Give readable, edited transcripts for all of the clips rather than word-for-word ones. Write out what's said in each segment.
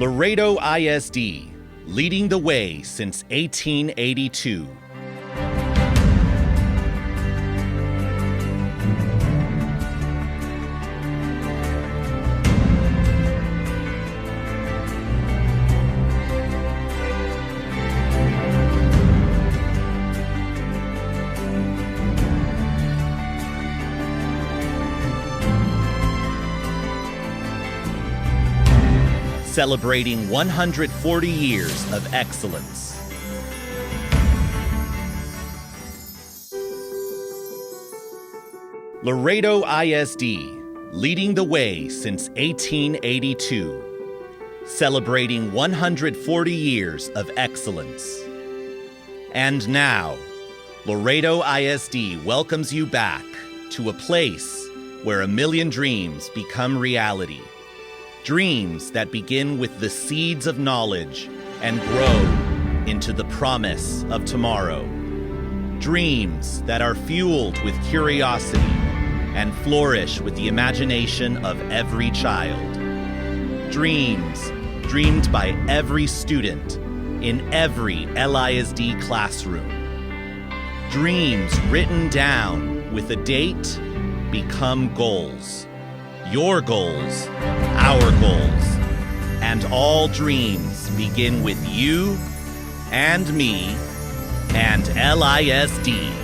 Laredo ISD, leading the way since 1882. Celebrating 140 years of excellence. Laredo ISD, leading the way since 1882. Celebrating 140 years of excellence. And now, Laredo ISD welcomes you back to a place where a million dreams become reality. Dreams that begin with the seeds of knowledge and grow into the promise of tomorrow. Dreams that are fueled with curiosity and flourish with the imagination of every child. Dreams dreamed by every student in every LISD classroom. Dreams written down with a date become goals. Your goals, our goals, and all dreams begin with you and me and LISD.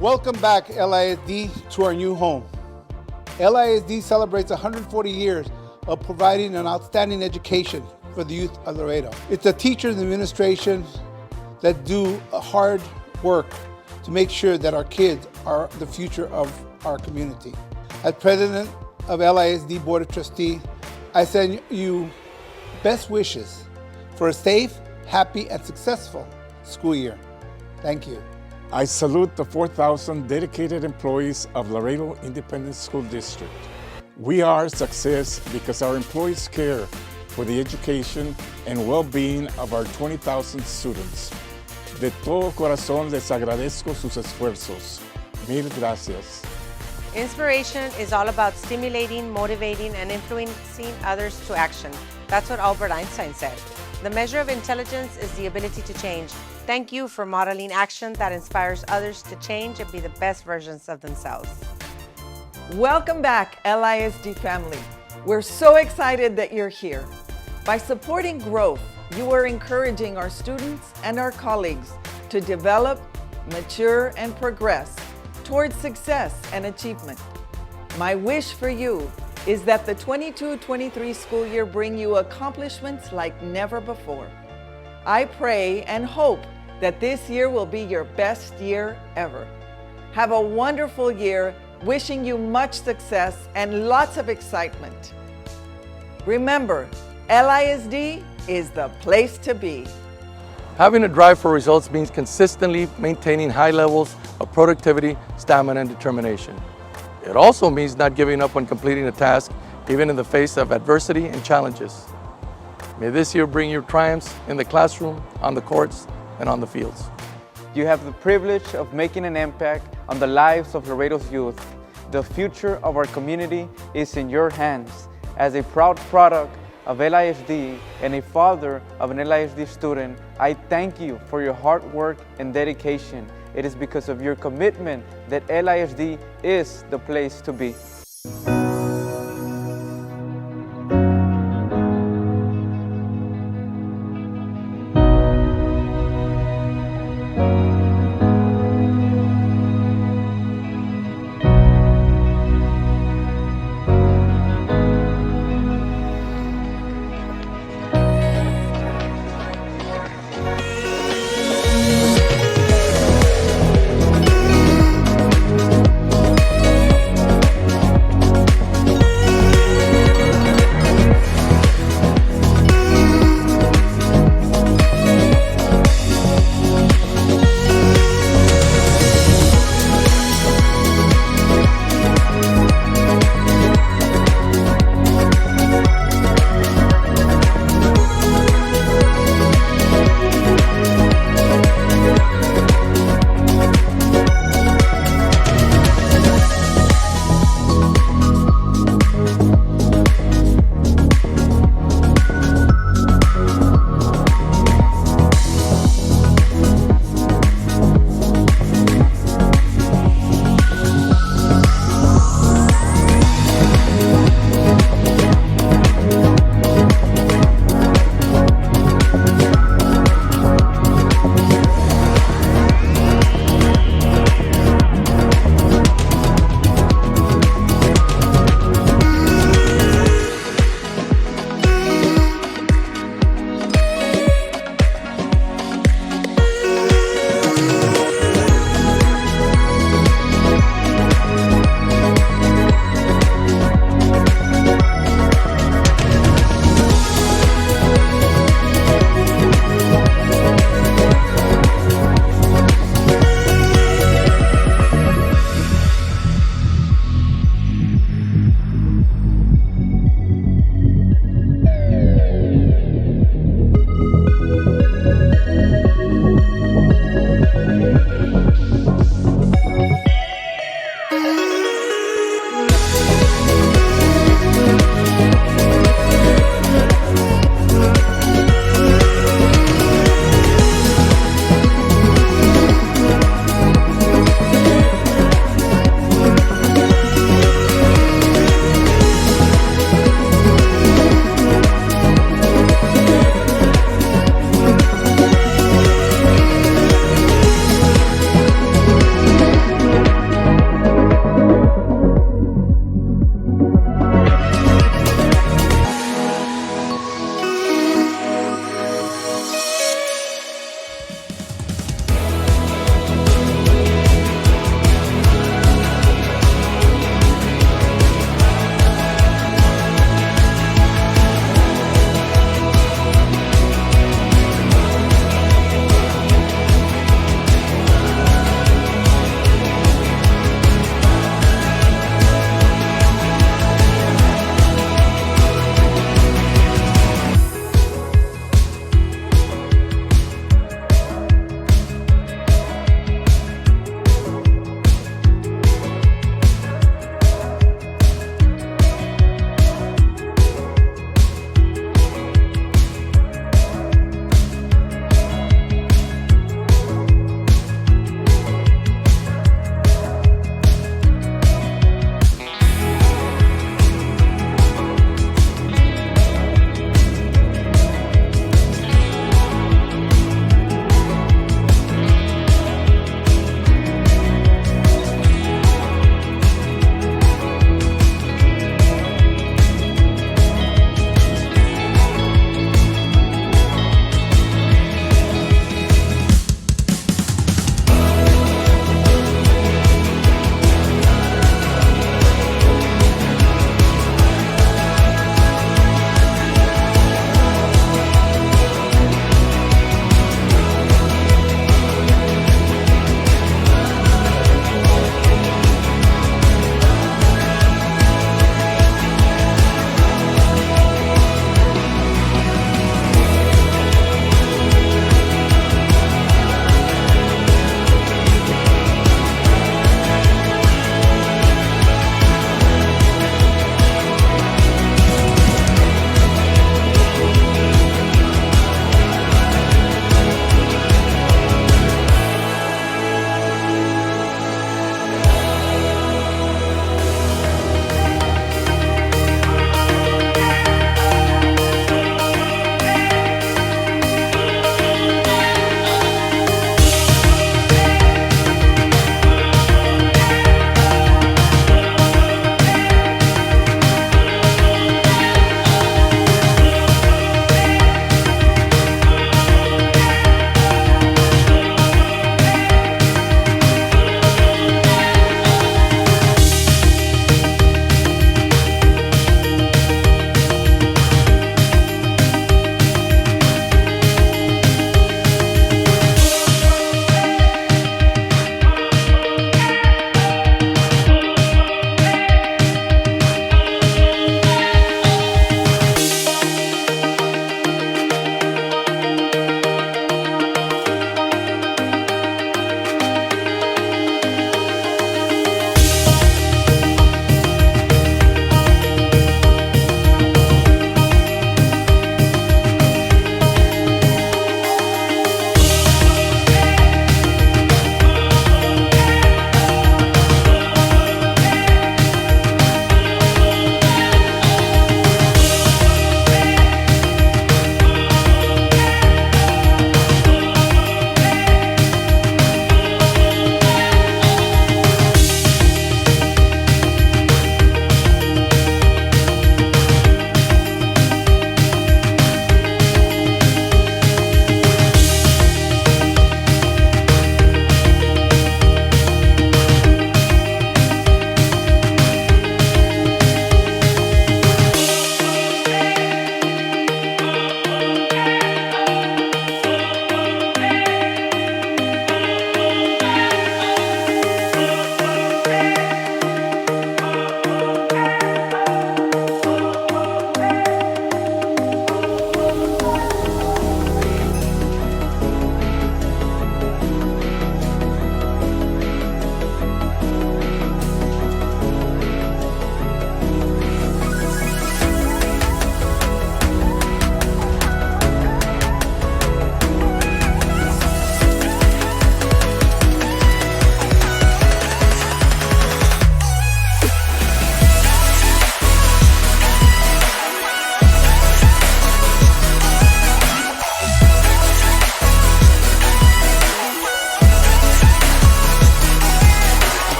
Welcome back, LISD, to our new home. LISD celebrates 140 years of providing an outstanding education for the youth of Laredo. It's the teachers and administration that do hard work to make sure that our kids are the future of our community. As president of LISD Board of Trustees, I send you best wishes for a safe, happy, and successful school year. Thank you. I salute the 4,000 dedicated employees of Laredo Independent School District. We are a success because our employees care for the education and well-being of our 20,000 students. De todo corazón les agradezco sus esfuerzos. Mil gracias. Inspiration is all about stimulating, motivating, and influencing others to action. That's what Albert Einstein said. The measure of intelligence is the ability to change. Thank you for modeling action that inspires others to change and be the best versions of themselves. Welcome back, LISD family. We're so excited that you're here. By supporting growth, you are encouraging our students and our colleagues to develop, mature, and progress towards success and achievement. My wish for you is that the 22-23 school year bring you accomplishments like never before. I pray and hope that this year will be your best year ever. Have a wonderful year, wishing you much success and lots of excitement. Remember, LISD is the place to be. Having a drive for results means consistently maintaining high levels of productivity, stamina, and determination. It also means not giving up on completing a task, even in the face of adversity and challenges. May this year bring you triumphs in the classroom, on the courts, and on the fields. You have the privilege of making an impact on the lives of Laredo's youth. The future of our community is in your hands. As a proud product of LISD and a father of an LISD student, I thank you for your hard work and dedication. It is because of your commitment that LISD is the place to be.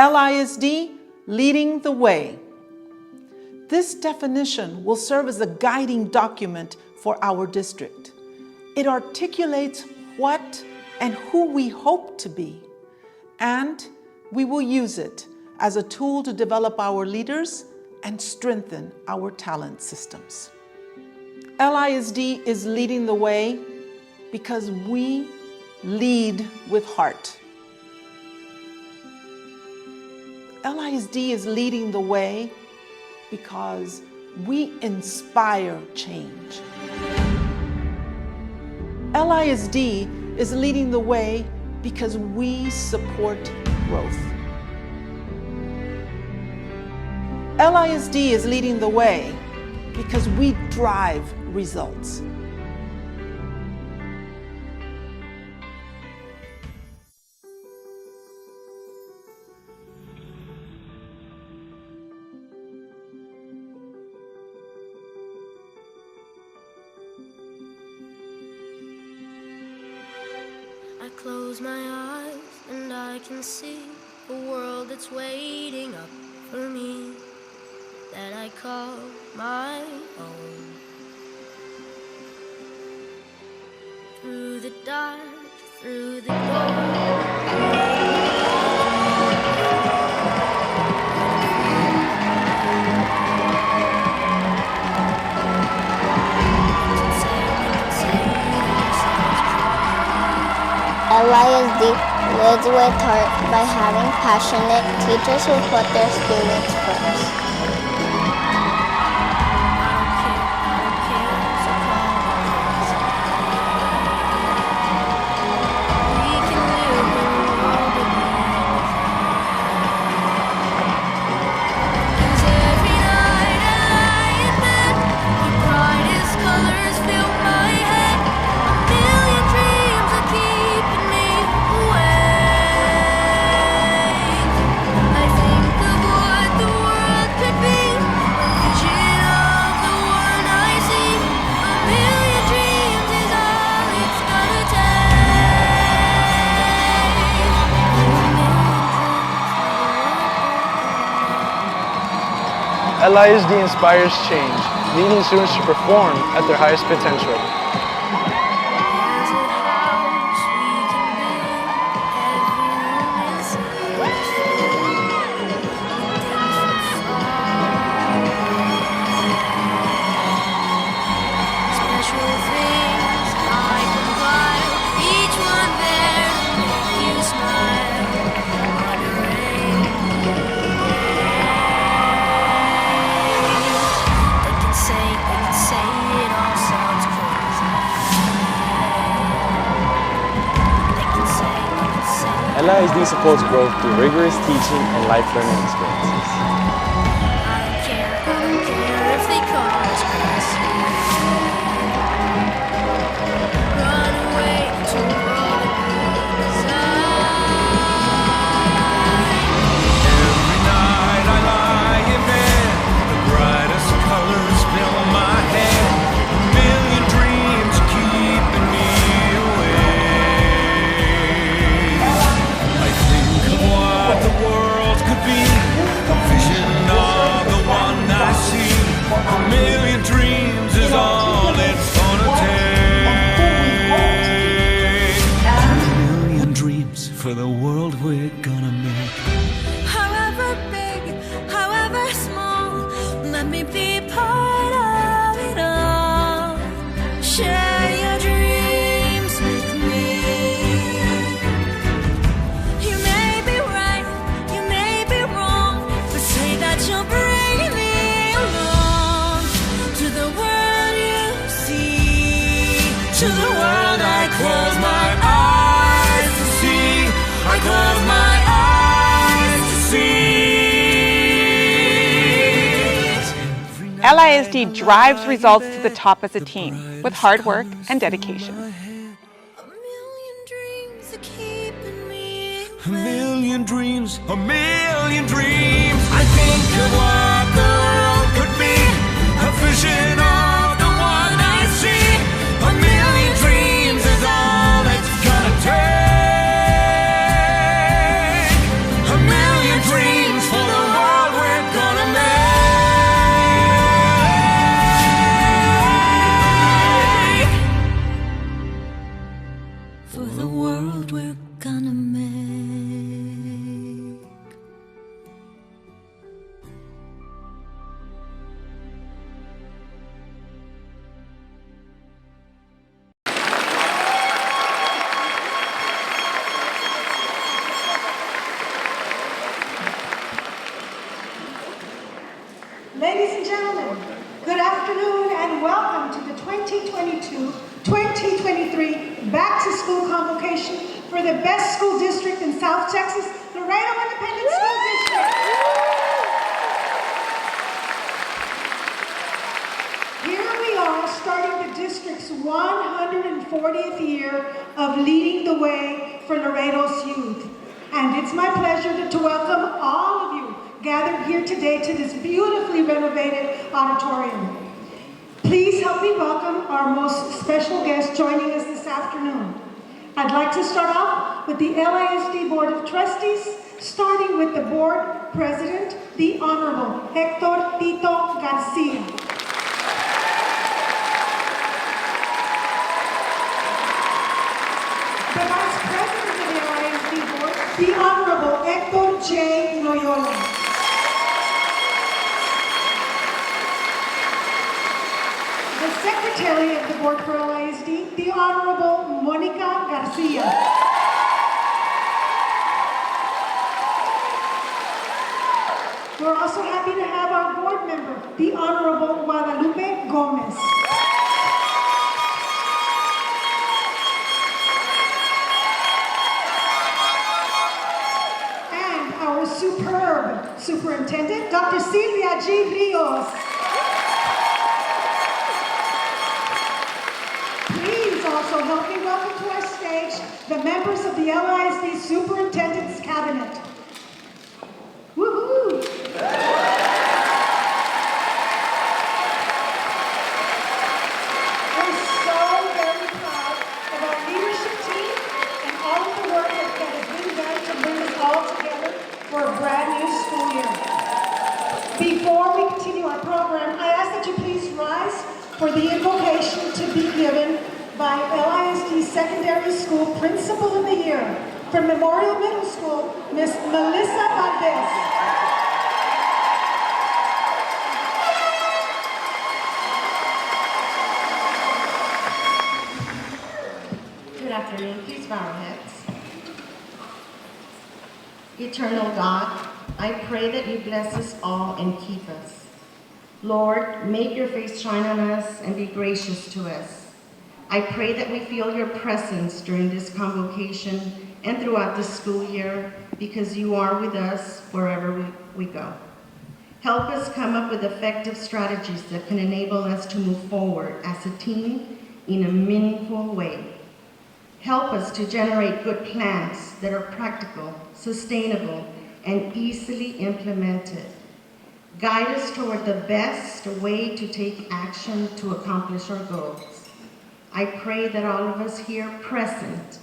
LISD, leading the way. This definition will serve as a guiding document for our district. It articulates what and who we hope to be, and we will use it as a tool to develop our leaders and strengthen our talent systems. LISD is leading the way because we lead with heart. LISD is leading the way because we inspire change. LISD is leading the way because we support growth. LISD is leading the way because we drive results. I close my eyes and I can see a world that's waiting up for me, that I call my own. Through the dark, through the LISD leads with heart by having passionate teachers who put their students first. LISD inspires change, leading students to perform at their highest potential. LISD supports growth through rigorous teaching and life learning experiences. I don't care if they call us crazy. Run away to a world of design. Every night I lie in bed, the brightest colors fill my head. A million dreams keeping me what the world could be, a vision of the one I see. A million dreams is all it's gonna take. A million dreams for the world we're gonna make. However big, however small, let me be part of it all. Share your dreams with me. You may be right, you may be wrong, but say that you'll bring me along to the world you see, to the world I close my eyes to see. I close my eyes to see. LISD drives results to the top as a team with hard work and dedication. A million dreams are keeping me A million dreams, a million dreams. I think of what the world could be, a vision of the one I see. A million dreams is all it's gonna take. A million dreams. we're gonna make. Ladies and gentlemen, good afternoon and welcome to the 2022-2023 Back to School Convocation for the best school district in South Texas, Laredo Independent School District. Here we are starting the district's 140th year of leading the way for Laredo's youth. And it's my pleasure to welcome all of you gathered here today to this beautifully renovated auditorium. Please help me welcome our most special guest joining us this afternoon. I'd like to start off with the LISD Board of Trustees, starting with the Board President, the Honorable Hector Tito Garcia. The Vice President of the LISD Board, the Honorable Hector J. Loyola. The Secretary of the Board for LISD, the Honorable Monica Garcia. We're also happy to have our board member, the Honorable Guadalupe Gomez. And our superb Superintendent, Dr. Silvia G. Rios. Also help me welcome to our stage the members of the LISD Superintendent's Cabinet. Woohoo! We're so very proud of our leadership team and all of the work that has been done to bring us all together for a brand new school year. Before we continue our program, I ask that you please rise for the invocation to be given by LISD Secondary School Principal of the Year from Memorial Middle School, Miss Melissa Valdez. Good afternoon. Please bow our heads. Eternal God, I pray that you bless us all and keep us. Lord, make your face shine on us and be gracious to us. I pray that we feel your presence during this convocation and throughout the school year because you are with us wherever we go. Help us come up with effective strategies that can enable us to move forward as a team in a meaningful way. Help us to generate good plans that are practical, sustainable, and easily implemented. Guide us toward the best way to take action to accomplish our goals. I pray that all of us here present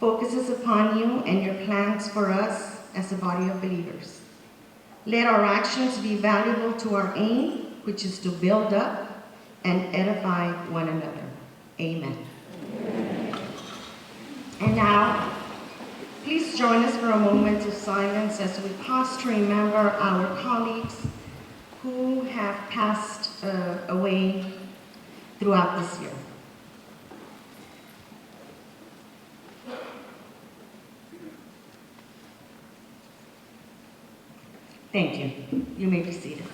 focuses upon you and your plans for us as a body of believers. Let our actions be valuable to our aim, which is to build up and edify one another. Amen. And now, please join us for a moment of silence as we pause to remember our colleagues who have passed away throughout this year. Thank you. You may be seated.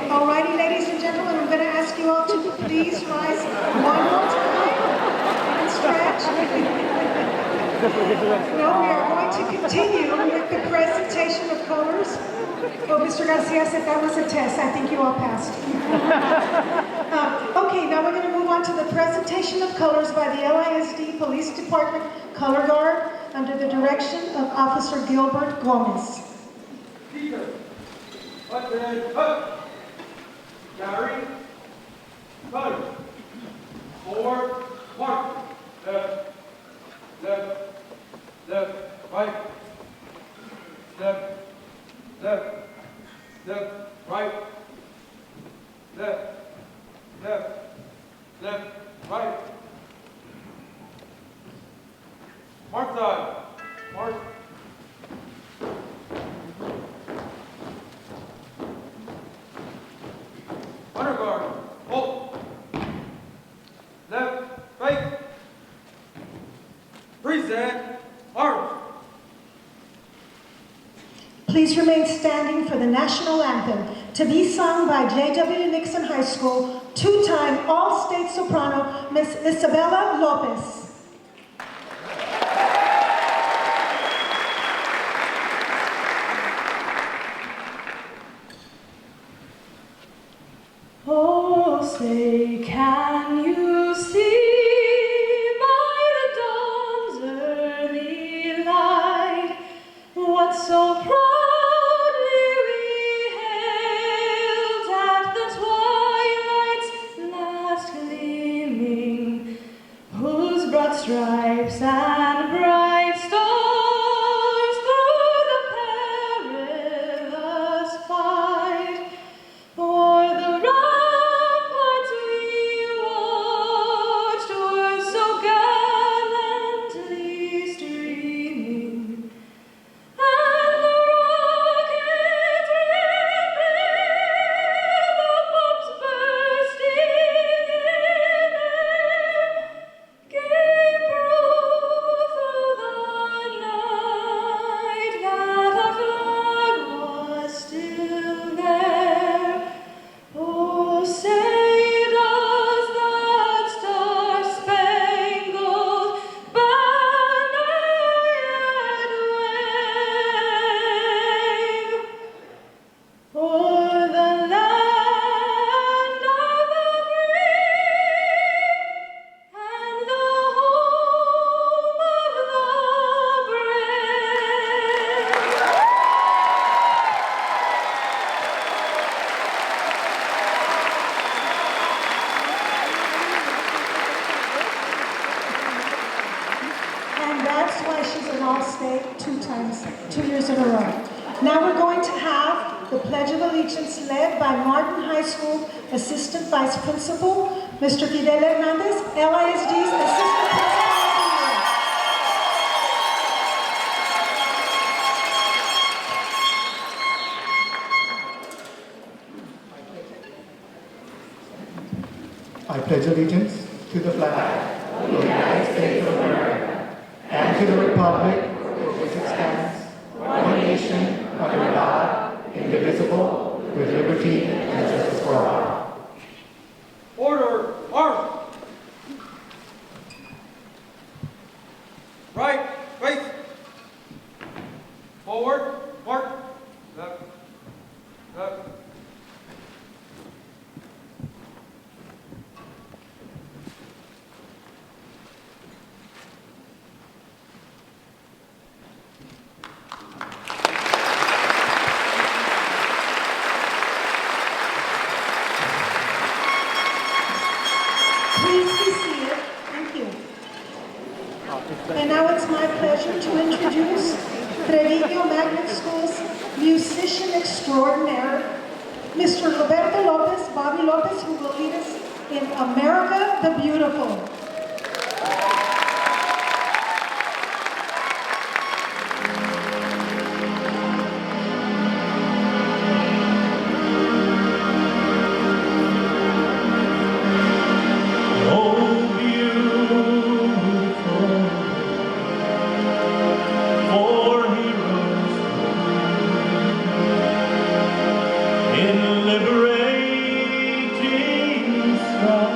All righty, ladies and gentlemen, I'm going to ask you all to please rise one more time and stretch. Now we are going to continue with the presentation of colors. Oh, Mr. Garcia said that was a test. I think you all passed. Okay, now we're going to move on to the presentation of colors by the LISD Police Department Color Guard under the direction of Officer Gilbert Gomez. Carry, color, forward, mark, left, left, left, right, left, left, left, right, left, left, left, right. Mark side, mark. Honor guard, hold. Left, right. Present, arms. Please remain standing for the national anthem to be sung by J.W. Nixon High School two-time all-state soprano, Miss Isabella Lopez. Oh, say, can you see by the dawn's early light what so proudly we hailed at the twilight's last gleaming, whose broad stripes and bright stars through the perilous fight o'er the ramparts we watched were so gallantly streaming, and the rockets ripping, the bombs bursting in air, gave proof through the night that the flag was still there. Oh, say does that star-spangled banner yet wave o'er the land of the free and the home of the brave? And that's why she's an all-state 2 years in a row. Now we're going to have the Pledge of Allegiance led by Martin High School Assistant Vice Principal, Mr. Fidel Hernandez, LISD's Assistant Principal of the Year. I pledge allegiance to the flag of the United States of America and to the republic for which it stands, one nation, under God, indivisible, with liberty and justice for all. Order, arms. Right, face. Forward, march. Left, left. Please be seated. Thank you. And now it's my pleasure to introduce Treviño Magnet School's musician extraordinaire, Mr. Roberto Lopez, Bobby Lopez, who will lead us in America the Beautiful. Liberating strife.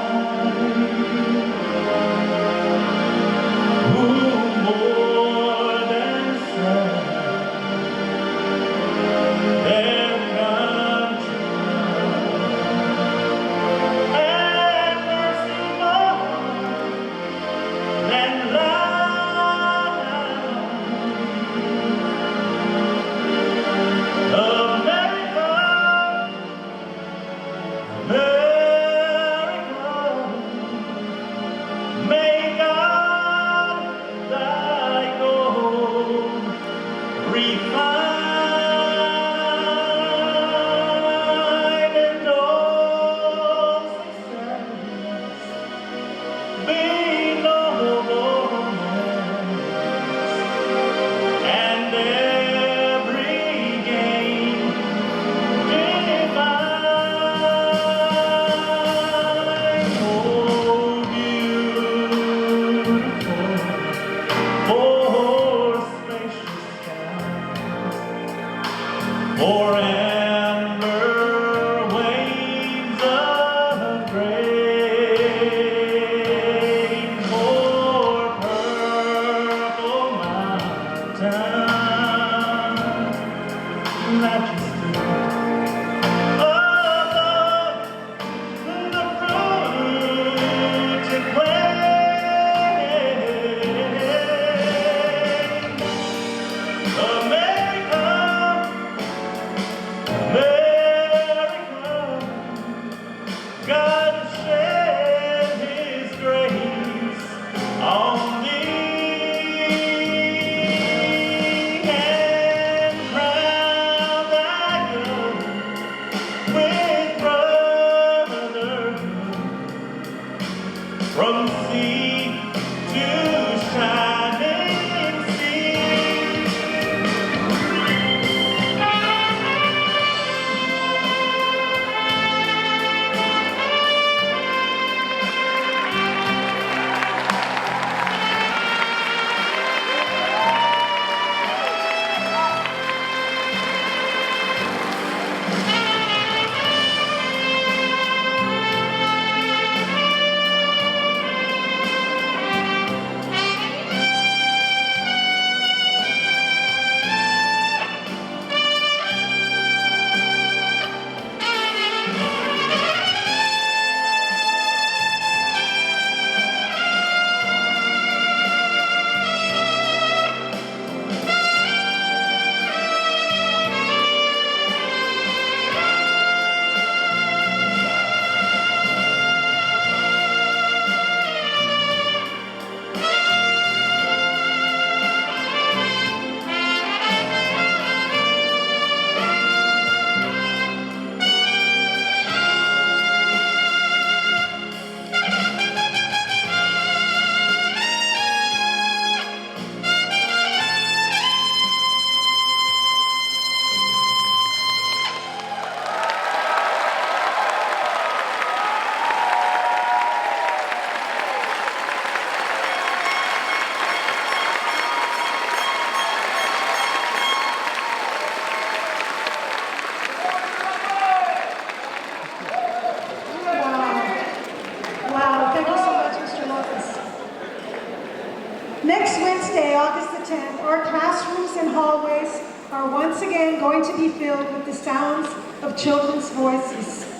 our classrooms and hallways are once again going to be filled with the sounds of children's voices.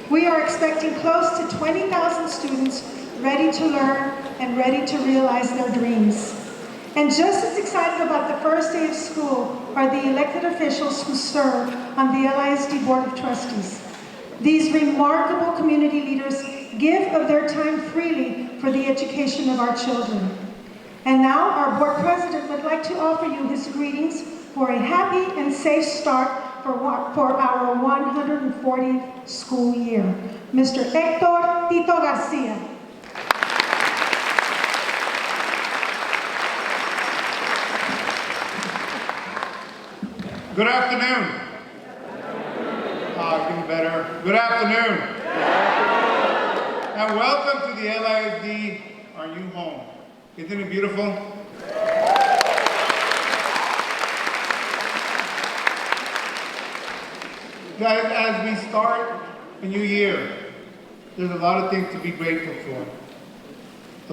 We are expecting close to 20,000 students ready to learn and ready to realize their dreams. And just as excited about the first day of school are the elected officials who serve on the LISD Board of Trustees. These remarkable community leaders give of their time freely for the education of our children. And now our board president would like to offer you his greetings for a happy and safe start for our 140th school year. Mr. Héctor Tito Garcia. Good afternoon. Getting better. Good afternoon. And welcome to the LISD, our new home. Isn't it beautiful? Guys, as we start a new year, there's a lot of things to be grateful for.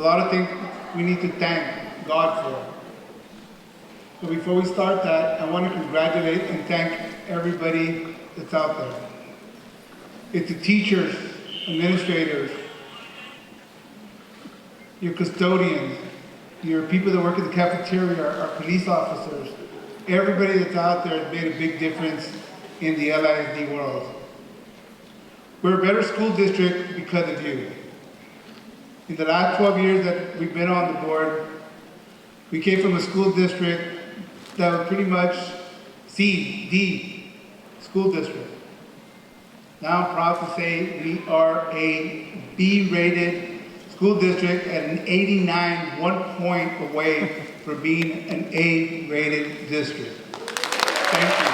A lot of things we need to thank God for. But before we start that, I want to congratulate and thank everybody that's out there. It's the teachers, administrators, your custodians, your people that work at the cafeteria, our police officers, everybody that's out there has made a big difference in the LISD world. We're a better school district because of you. In the last 12 years that we've been on the board, we came from a school district that was pretty much C, D school district. Now I'm proud to say we are a B-rated school district at an 89, 1 point away from being an A-rated district. Thank you.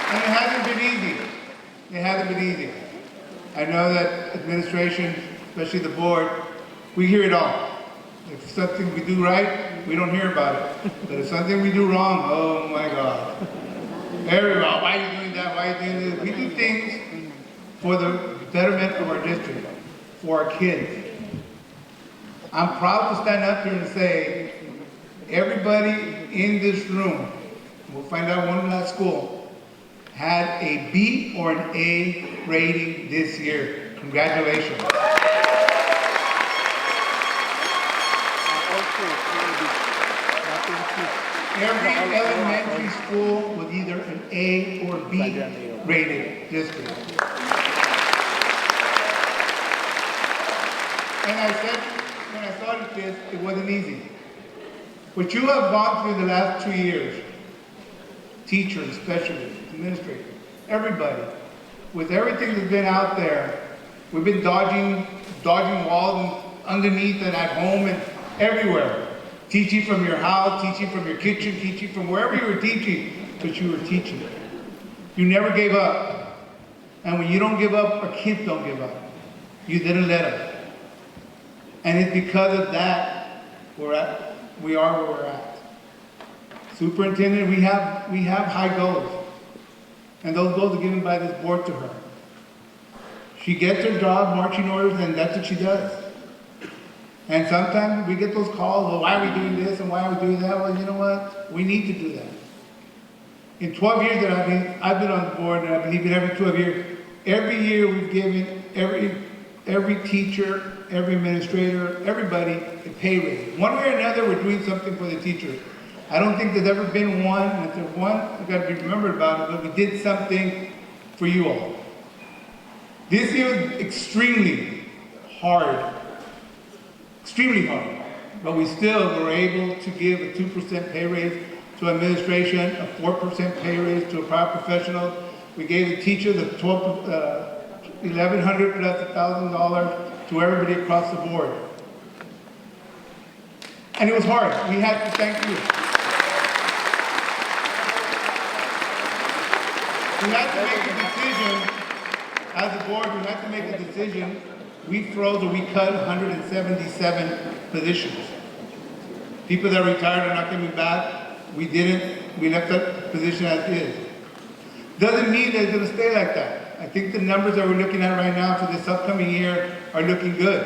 And it hasn't been easy. It hasn't been easy. I know that administration, especially the board, we hear it all. If something we do right, we don't hear about it. But if something we do wrong, oh my God. Everyone, why are you doing that? Why are you doing this? We do things for the betterment of our district, for our kids. I'm proud to stand up here and say, everybody in this room, we'll find out one last school, had a B or an A rating this year. Congratulations. Every elementary school was either an A or B rated district. And I said, when I started this, it wasn't easy. What you have gone through the last 2 years, teachers, specialists, administrators, everybody, with everything that's been out there, we've been dodging walls and underneath and at home and everywhere. Teaching from your house, teaching from your kitchen, teaching from wherever you were teaching, but you were teaching. You never gave up. And when you don't give up, our kids don't give up. You didn't let us. And it's because of that we are where we're at. Superintendent, we have high goals. And those goals are given by this board to her. She gets her job, marching orders, and that's what she does. And sometimes we get those calls, well, why are we doing this and why are we doing that? Well, you know what? We need to do that. In 12 years that I've been on the board, and I believe in every 12 years, every year we've given every teacher, every administrator, everybody a pay raise. One way or another, we're doing something for the teachers. I don't think there's ever been one, and if there's one, we've got to be remembered about it, but we did something for you all. This year was extremely hard. Extremely hard, but we still were able to give a 2% pay raise to administration, a 4% pay raise to a paraprofessional. We gave the teachers a $1,100 plus $1,000 to everybody across the board. And it was hard. We had to thank you. We had to make a decision, as a board, we had to make a decision. We froze or we cut 177 positions. People that retired are not coming back. We didn't. We left that position as is. Doesn't mean that it's going to stay like that. I think the numbers that we're looking at right now for this upcoming year are looking good.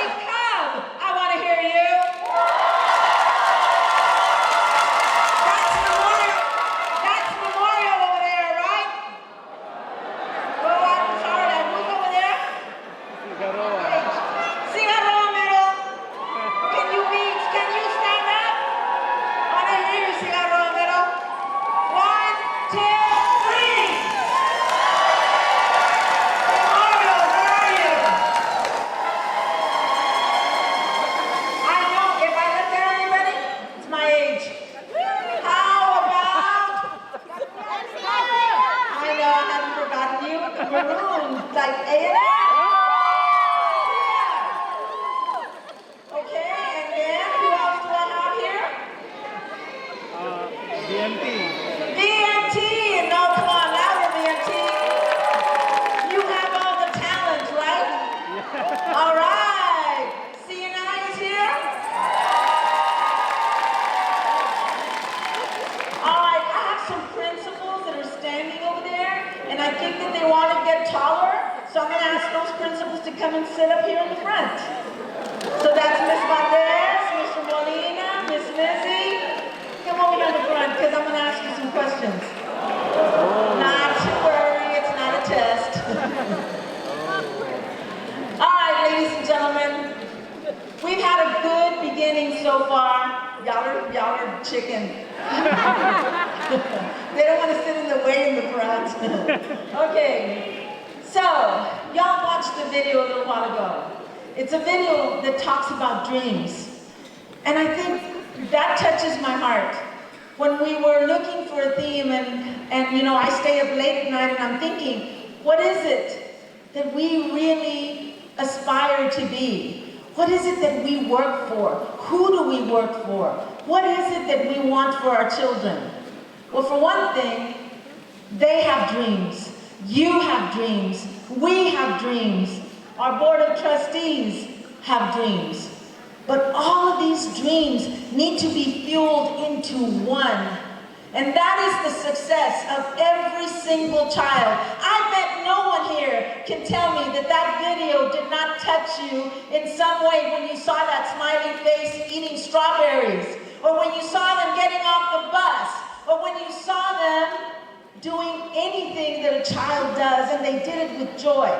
Because ask principals to come and sit up here in the front. So that's Miss Valdez, Mr. Molina, Miss Lizzie. Come over in the front, because I'm going to ask you some questions. Not to worry, it's not a test. All right, ladies and gentlemen, we've had a good beginning so far. Y'all are chicken. They don't want to sit in the way in the front. Okay, so y'all watched the video a little while ago. It's a video that talks about dreams. And I think that touches my heart. When we were looking for a theme and you know, I stay up late at night and I'm thinking, what is it that we really aspire to be? What is it that we work for? Who do we work for? What is it that we want for our children? Well, for one thing, they have dreams. You have dreams. We have dreams. Our board of trustees have dreams. But all of these dreams need to be fueled into one. And that is the success of every single child. I bet no one here can tell me that that video did not touch you in some way when you saw that smiley face eating strawberries, or when you saw them getting off the bus, or when you saw them doing anything that a child does, and they did it with joy.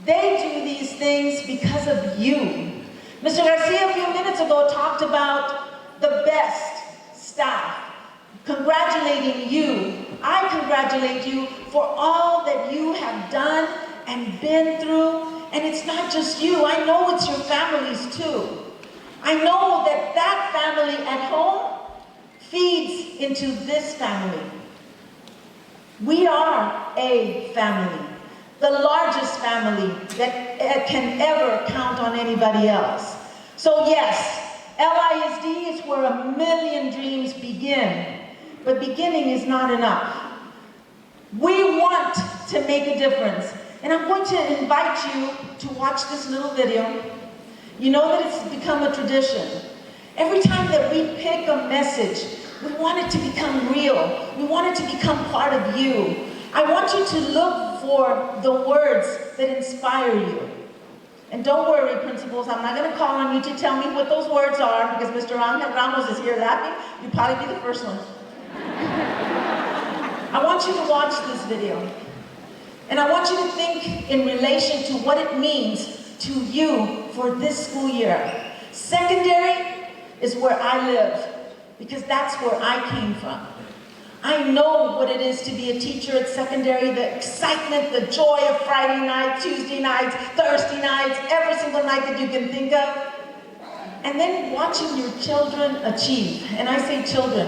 They do these things because of you. Mr. Garcia a few minutes ago talked about the best staff, congratulating you. I congratulate you for all that you have done and been through. And it's not just you, I know it's your families too. I know that that family at home feeds into this family. We are a family, the largest family that can ever count on anybody else. So yes, LISD is where 1,000,000 dreams begin, but beginning is not enough. We want to make a difference, and I'm going to invite you to watch this little video. You know that it's become a tradition. Every time that we pick a message, we want it to become real. We want it to become part of you. I want you to look for the words that inspire you. And don't worry, principals, I'm not going to call on you to tell me what those words are, because Mr. Angel Ramos is here laughing. You'll probably be the first one. I want you to watch this video. And I want you to think in relation to what it means to you for this school year. Secondary is where I live, because that's where I came from. I know what it is to be a teacher at secondary, the excitement, the joy of Friday night, Tuesday nights, Thursday nights, every single night that you can think of. And then watching your children achieve. And I say children,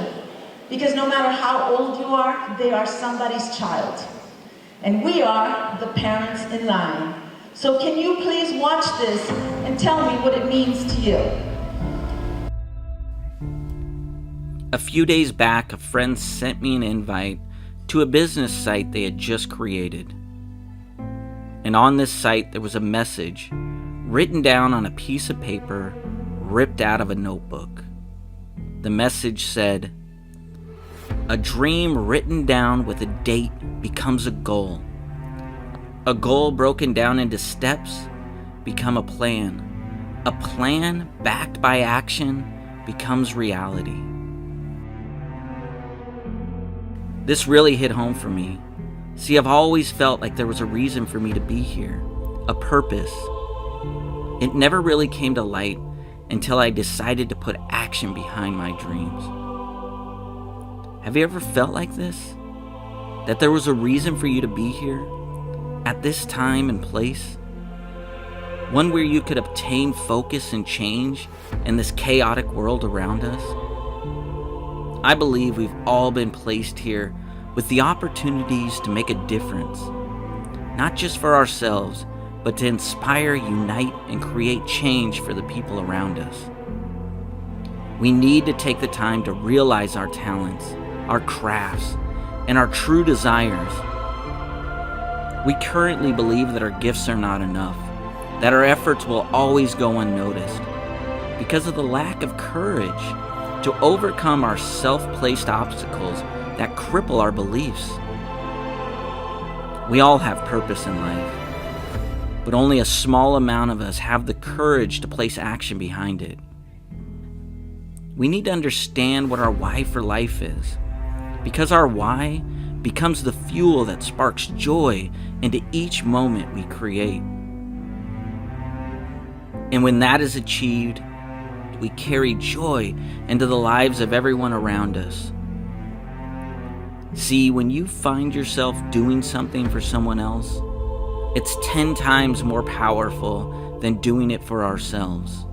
because no matter how old you are, they are somebody's child. And we are the parents in line. So can you please watch this and tell me what it means to you? A few days back, a friend sent me an invite to a business site they had just created. And on this site, there was a message written down on a piece of paper, ripped out of a notebook. The message said, "A dream written down with a date becomes a goal. A goal broken down into steps become a plan. A plan backed by action becomes reality." This really hit home for me. See, I've always felt like there was a reason for me to be here, a purpose. It never really came to light until I decided to put action behind my dreams. Have you ever felt like this? That there was a reason for you to be here, at this time and place? One where you could obtain focus and change in this chaotic world around us? I believe we've all been placed here with the opportunities to make a difference, not just for ourselves, but to inspire, unite, and create change for the people around us. We need to take the time to realize our talents, our crafts, and our true desires. We currently believe that our gifts are not enough, that our efforts will always go unnoticed, because of the lack of courage to overcome our self-placed obstacles that cripple our beliefs. We all have purpose in life, but only a small amount of us have the courage to place action behind it. We need to understand what our why for life is, because our why becomes the fuel that sparks joy into each moment we create. And when that is achieved, we carry joy into the lives of everyone around us. See, when you find yourself doing something for someone else, it's 10 times more powerful than doing it for ourselves.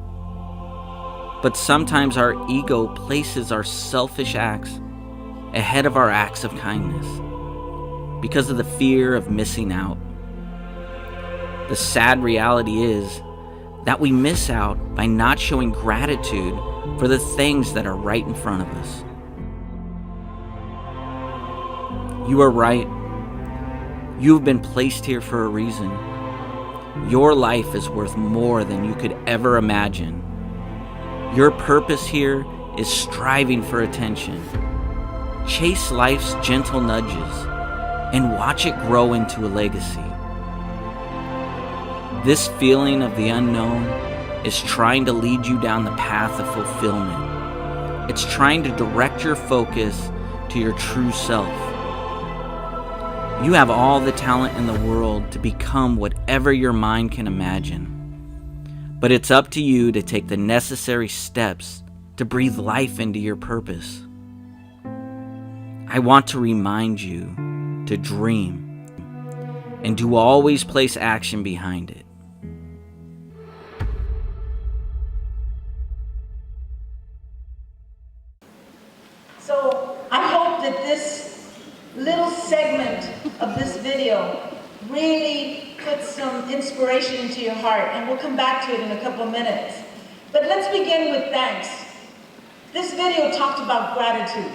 But sometimes our ego places our selfish acts ahead of our acts of kindness because of the fear of missing out. The sad reality is that we miss out by not showing gratitude for the things that are right in front of us. You are right. You have been placed here for a reason. Your life is worth more than you could ever imagine. Your purpose here is striving for attention. Chase life's gentle nudges and watch it grow into a legacy. This feeling of the unknown is trying to lead you down the path of fulfillment. It's trying to direct your focus to your true self. You have all the talent in the world to become whatever your mind can imagine. But it's up to you to take the necessary steps to breathe life into your purpose. I want to remind you to dream and to always place action behind it. So I hope that this little segment of this video really puts some inspiration into your heart, and we'll come back to it in a couple of minutes. But let's begin with thanks. This video talked about gratitude.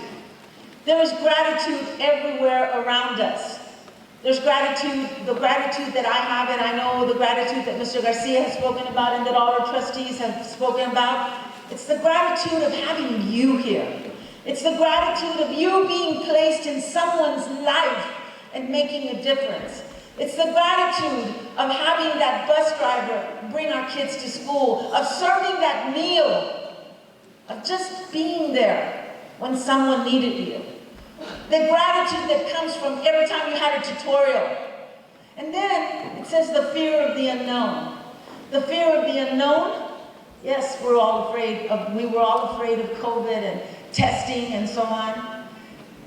There is gratitude everywhere around us. There's gratitude, the gratitude that I have, and I know the gratitude that Mr. Garcia has spoken about and that all our trustees have spoken about. It's the gratitude of having you here. It's the gratitude of you being placed in someone's life and making a difference. It's the gratitude of having that bus driver bring our kids to school, of serving that meal, of just being there when someone needed you. The gratitude that comes from every time you had a tutorial. And then it says the fear of the unknown. The fear of the unknown, yes, we were all afraid of COVID and testing and so on.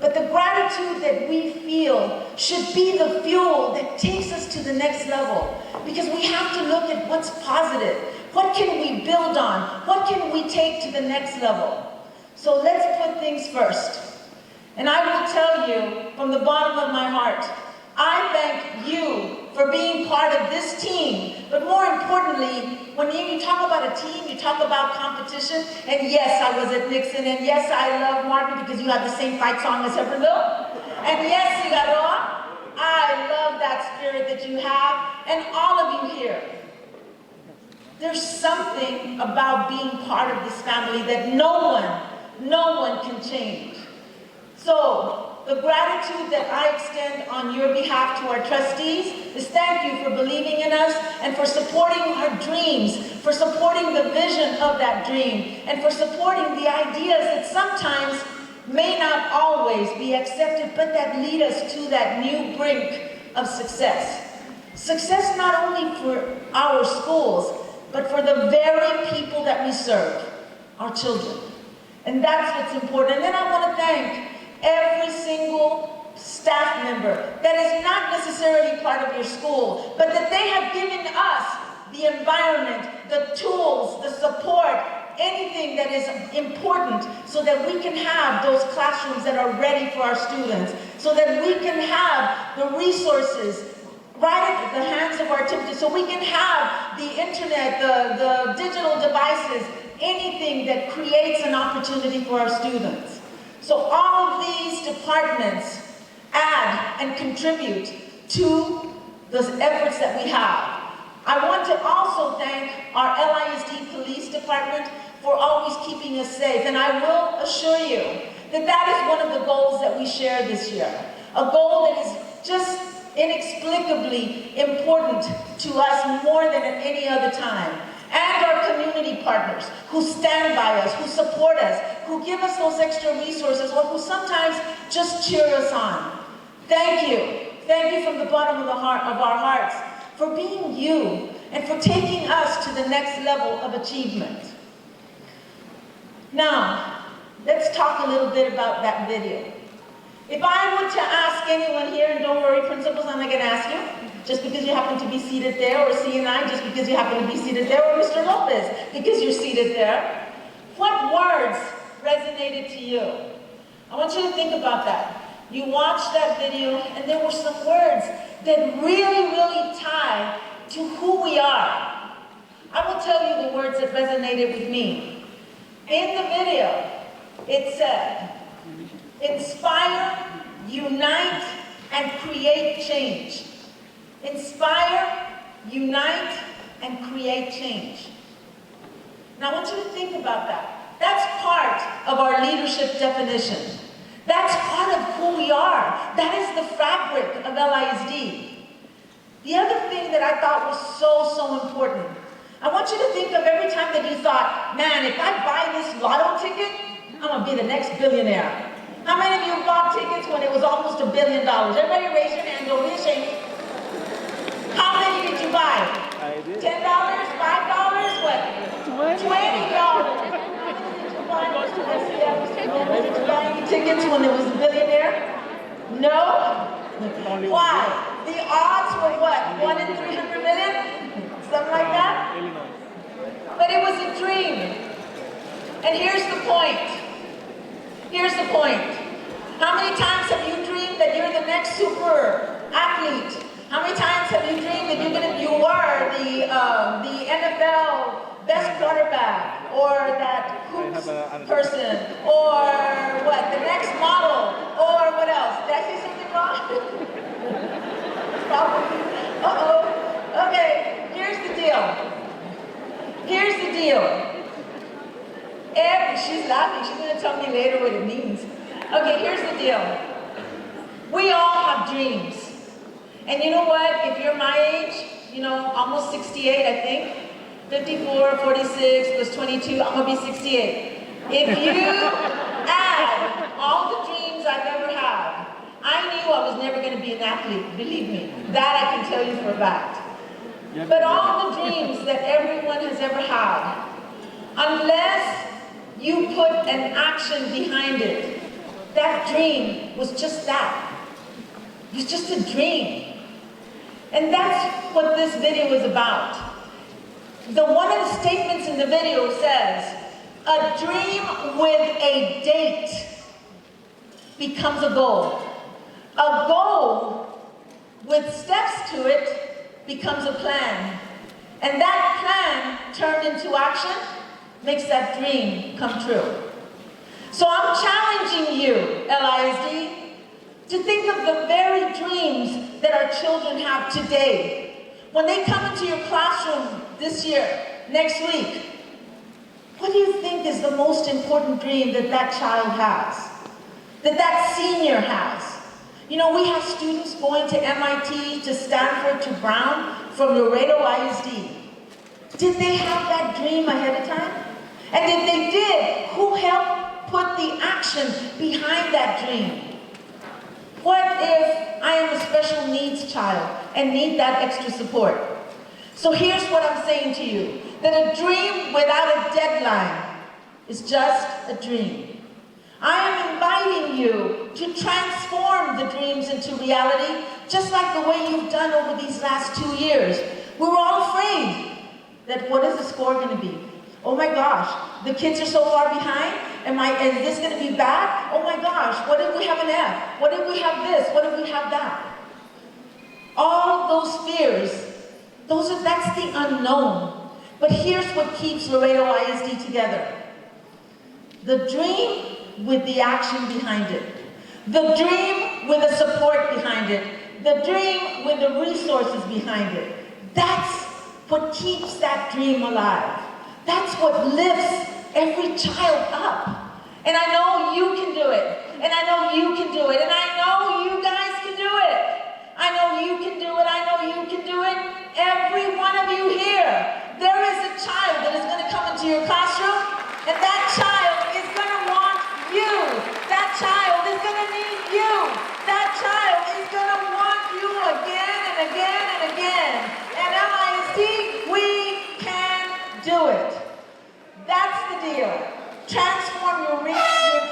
But the gratitude that we feel should be the fuel that takes us to the next level. Because we have to look at what's positive. What can we build on? What can we take to the next level? So let's put things first. And I will tell you from the bottom of my heart, I thank you for being part of this team. But more importantly, when you talk about a team, you talk about competition. And yes, I was at Nixon. And yes, I love Marvin because you have the same fight song as Hepperville. And yes, Figueroa, I love that spirit that you have. And all of you here. There's something about being part of this family that no one can change. So, the gratitude that I extend on your behalf to our trustees is thank you for believing in us and for supporting our dreams, for supporting the vision of that dream, and for supporting the ideas that sometimes may not always be accepted, but that lead us to that new brink of success. Success not only for our schools, but for the very people that we serve, our children. And that's what's important. And then I want to thank every single staff member that is not necessarily part of your school, but that they have given us the environment, the tools, the support, anything that is important so that we can have those classrooms that are ready for our students, so that we can have the resources right at the hands of our teachers, so we can have the internet, the digital devices, anything that creates an opportunity for our students. So all of these departments add and contribute to the efforts that we have. I want to also thank our LISD Police Department for always keeping us safe. And I will assure you that that is one of the goals that we share this year. A goal that is just inexplicably important to us more than at any other time. And our community partners who stand by us, who support us, who give us those extra resources, or who sometimes just cheer us on. Thank you. Thank you from the bottom of our hearts for being you and for taking us to the next level of achievement. Now, let's talk a little bit about that video. If I were to ask anyone here, and don't worry, principals, I'm not going to ask you, just because you happen to be seated there, or C&I, just because you happen to be seated there, or Mr. Lopez, because you're seated there, what words resonated to you? I want you to think about that. You watched that video, and there were some words that really, really tie to who we are. I will tell you the words that resonated with me. In the video, it said, inspire, unite, and create change. Inspire, unite, and create change. Now I want you to think about that. That's part of our leadership definition. That's part of who we are. That is the fabric of LISD. The other thing that I thought was so important, I want you to think of every time that you thought, man, if I buy this lotto ticket, I'm going to be the next billionaire. How many of you bought tickets when it was almost $1 billion? Everybody raise your hand, don't be ashamed. How many did you buy? I did. $10? $5? What? $20. Did you buy any tickets when it was a billionaire? No? Why? The odds were what? 1 in 300 million? Something like that? But it was a dream. And here's the point. Here's the point. How many times have you dreamed that you're the next super athlete? How many times have you dreamed that you are the NFL best quarterback, or that hoops person, or what, the next model, or what else? Did I say something wrong? Probably. Uh-oh. Okay, here's the deal. Here's the deal. She's laughing. She's going to tell me later what it means. Okay, here's the deal. We all have dreams. And you know what? If you're my age, almost 68, I think, 54, 46 plus 22, I'm going to be 68. If you add all the dreams I've ever had, I knew I was never going to be an athlete, believe me. That I can tell you for a fact. But all the dreams that everyone has ever had, unless you put an action behind it, that dream was just that. It was just a dream. And that's what this video is about. One of the statements in the video says, a dream with a date becomes a goal. A goal with steps to it becomes a plan. And that plan turned into action makes that dream come true. So I'm challenging you, LISD, to think of the very dreams that our children have today. When they come into your classroom this year, next week, what do you think is the most important dream that that child has? That senior has? We have students going to MIT, to Stanford, to Brown, from Laredo ISD. Did they have that dream ahead of time? And if they did, who helped put the action behind that dream? What if I am a special needs child and need that extra support? So here's what I'm saying to you, that a dream without a deadline is just a dream. I am inviting you to transform the dreams into reality, just like the way you've done over these last 2 years. We were all afraid that what is the score going to be? Oh my gosh, the kids are so far behind. Is this going to be bad? Oh my gosh, what if we have an F? What if we have this? What if we have that? All those fears, that's the unknown. But here's what keeps Laredo ISD together. The dream with the action behind it. The dream with the support behind it. The dream with the resources behind it. That's what keeps that dream alive. That's what lifts every child up. And I know you can do it. And I know you can do it. And I know you guys can do it. I know you can do it. I know you can do it. Every one of you here, there is a child that is going to come into your classroom, and that child is going to want you. That child is going to need you. That child is going to want you again and again and again. And LISD, we can do it. That's the deal. Transform your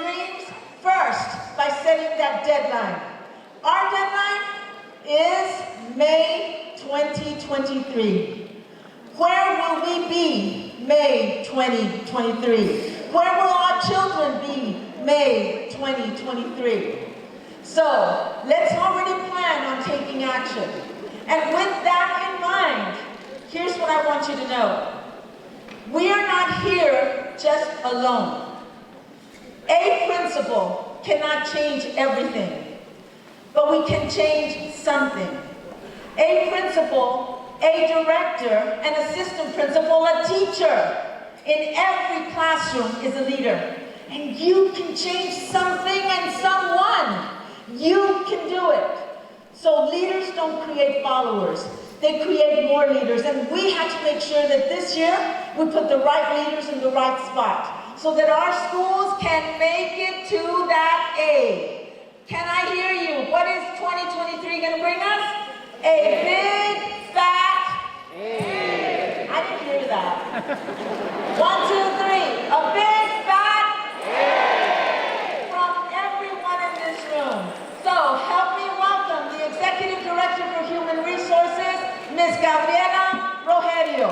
dreams first by setting that deadline. Our deadline is May 2023. Where will we be May 2023? Where will our children be May 2023? So let's already plan on taking action. And with that in mind, here's what I want you to know. We are not here just alone. A principal cannot change everything, but we can change something. A principal, a director, an assistant principal, a teacher in every classroom is a leader. And you can change something and someone. You can do it. So leaders don't create followers. They create more leaders. And we have to make sure that this year we put the right leaders in the right spot so that our schools can make it to that A. Can I hear you? What is 2023 going to bring us? A big, fat A. I didn't hear that. 1, 2, 3. A big, fat A. From everyone in this room. So help me welcome the Executive Director for Human Resources, Ms. Gabriela Rogerio.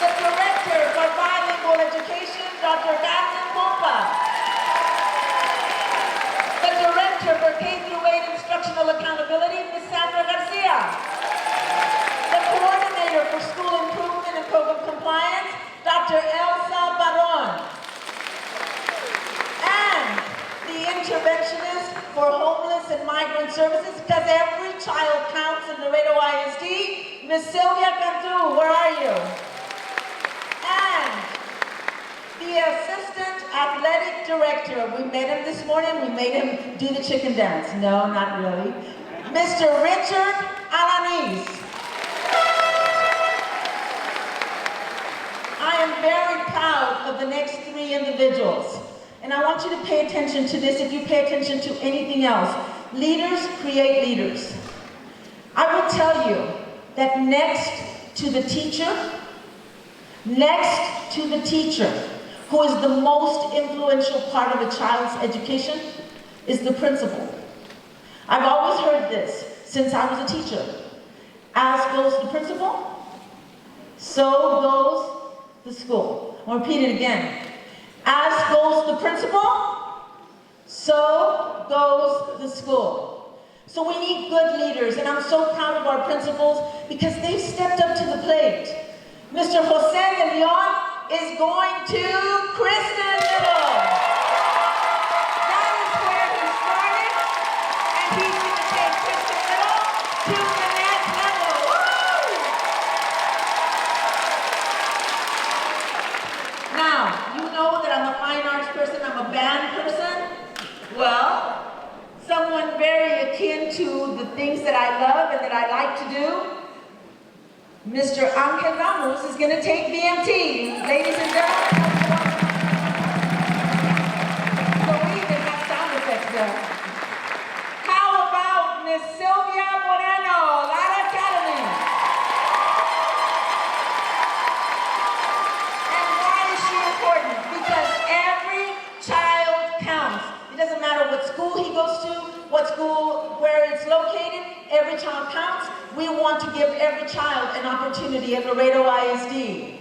The Director for Bilingual Education, Dr. Carmen Pompa. The Director for K-8 Instructional Accountability, Ms. Sandra Garcia. The Coordinator for School Improvement and Program Compliance, Dr. Elsa Baron. And the Interventionist for Homeless and Migrant Services, because every child counts in Laredo ISD, Ms. Sylvia Cantu, where are you? And the Assistant Athletic Director, we met him this morning, we made him do the chicken dance. No, not really. Mr. Richard Alanis. I am very proud of the next 3 individuals. And I want you to pay attention to this if you pay attention to anything else. Leaders create leaders. I will tell you that next to the teacher, who is the most influential part of a child's education, is the principal. I've always heard this since I was a teacher. As goes the principal, so goes the school. I'll repeat it again. As goes the principal, so goes the school. So we need good leaders, and I'm so proud of our principals because they've stepped up to the plate. Mr. Jose de Leon is going to Kristen Middle. That is where he started, and he's going to take Kristen Middle to the next level. Woo! Now, you know that I'm a fine arts person, I'm a band person. Well, someone very akin to the things that I love and that I like to do, Mr. Angel Ramos is going to take BMT. Ladies and gentlemen. So we even have sound effects there. How about Miss Sylvia Moreno, Lara Academy? And why is she important? Because every child counts. It doesn't matter what school he goes to, where it's located, every child counts. We want to give every child an opportunity at Laredo ISD.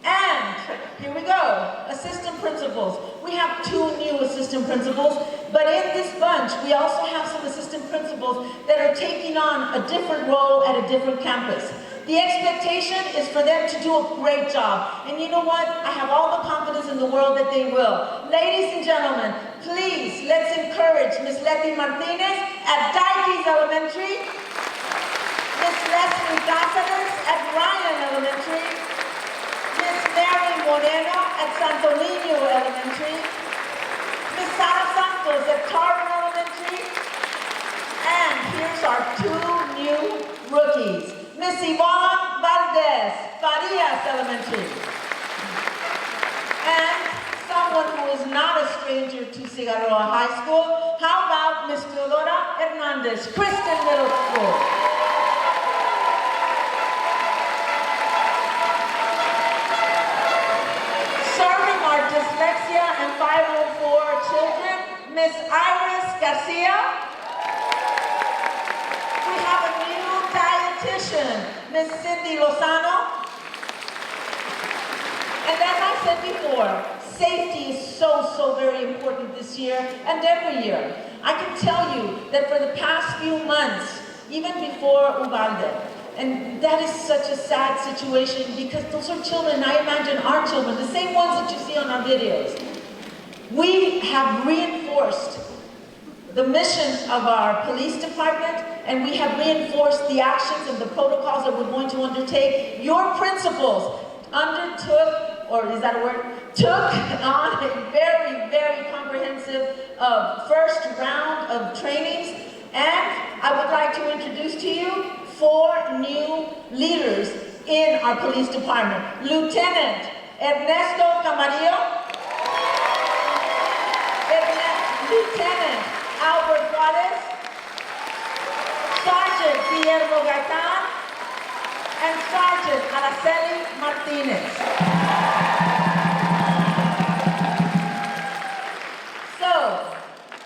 And here we go, assistant principals. We have 2 new assistant principals, but in this bunch, we also have some assistant principals that are taking on a different role at a different campus. The expectation is for them to do a great job. And you know what? I have all the confidence in the world that they will. Ladies and gentlemen, please, let's encourage Miss Letty Martinez at Dikes Elementary, Miss Leslie Cáceres at Ryan Elementary, Miss Mary Moreno at Santo Niño Elementary, Miss Sara Santos at Tarver Elementary, here's our two new rookies. Miss Yvonne Valdez, Farias Elementary. And someone who is not a stranger to Cigarroa High School, how about Miss Teodora Hernandez, Kristen Middle School. Serving our dyslexia and 504 children, Miss Iris Garcia. We have a new dietitian, Miss Cindy Lozano. And as I said before, safety is so very important this year and every year. I can tell you that for the past few months, even before Ubalde, and that is such a sad situation because those are children, I imagine our children, the same ones that you see on our videos. We have reinforced the mission of our police department, and we have reinforced the actions and the protocols that we're going to undertake. Your principals undertook, or is that a word? Took on a very comprehensive first round of trainings, and I would like to introduce to you 4 new leaders in our police department. Lieutenant Ernesto Camarillo, Lieutenant Albert Juarez, Sergeant Guillermo Gaitán, and Sergeant Araceli Martinez. So,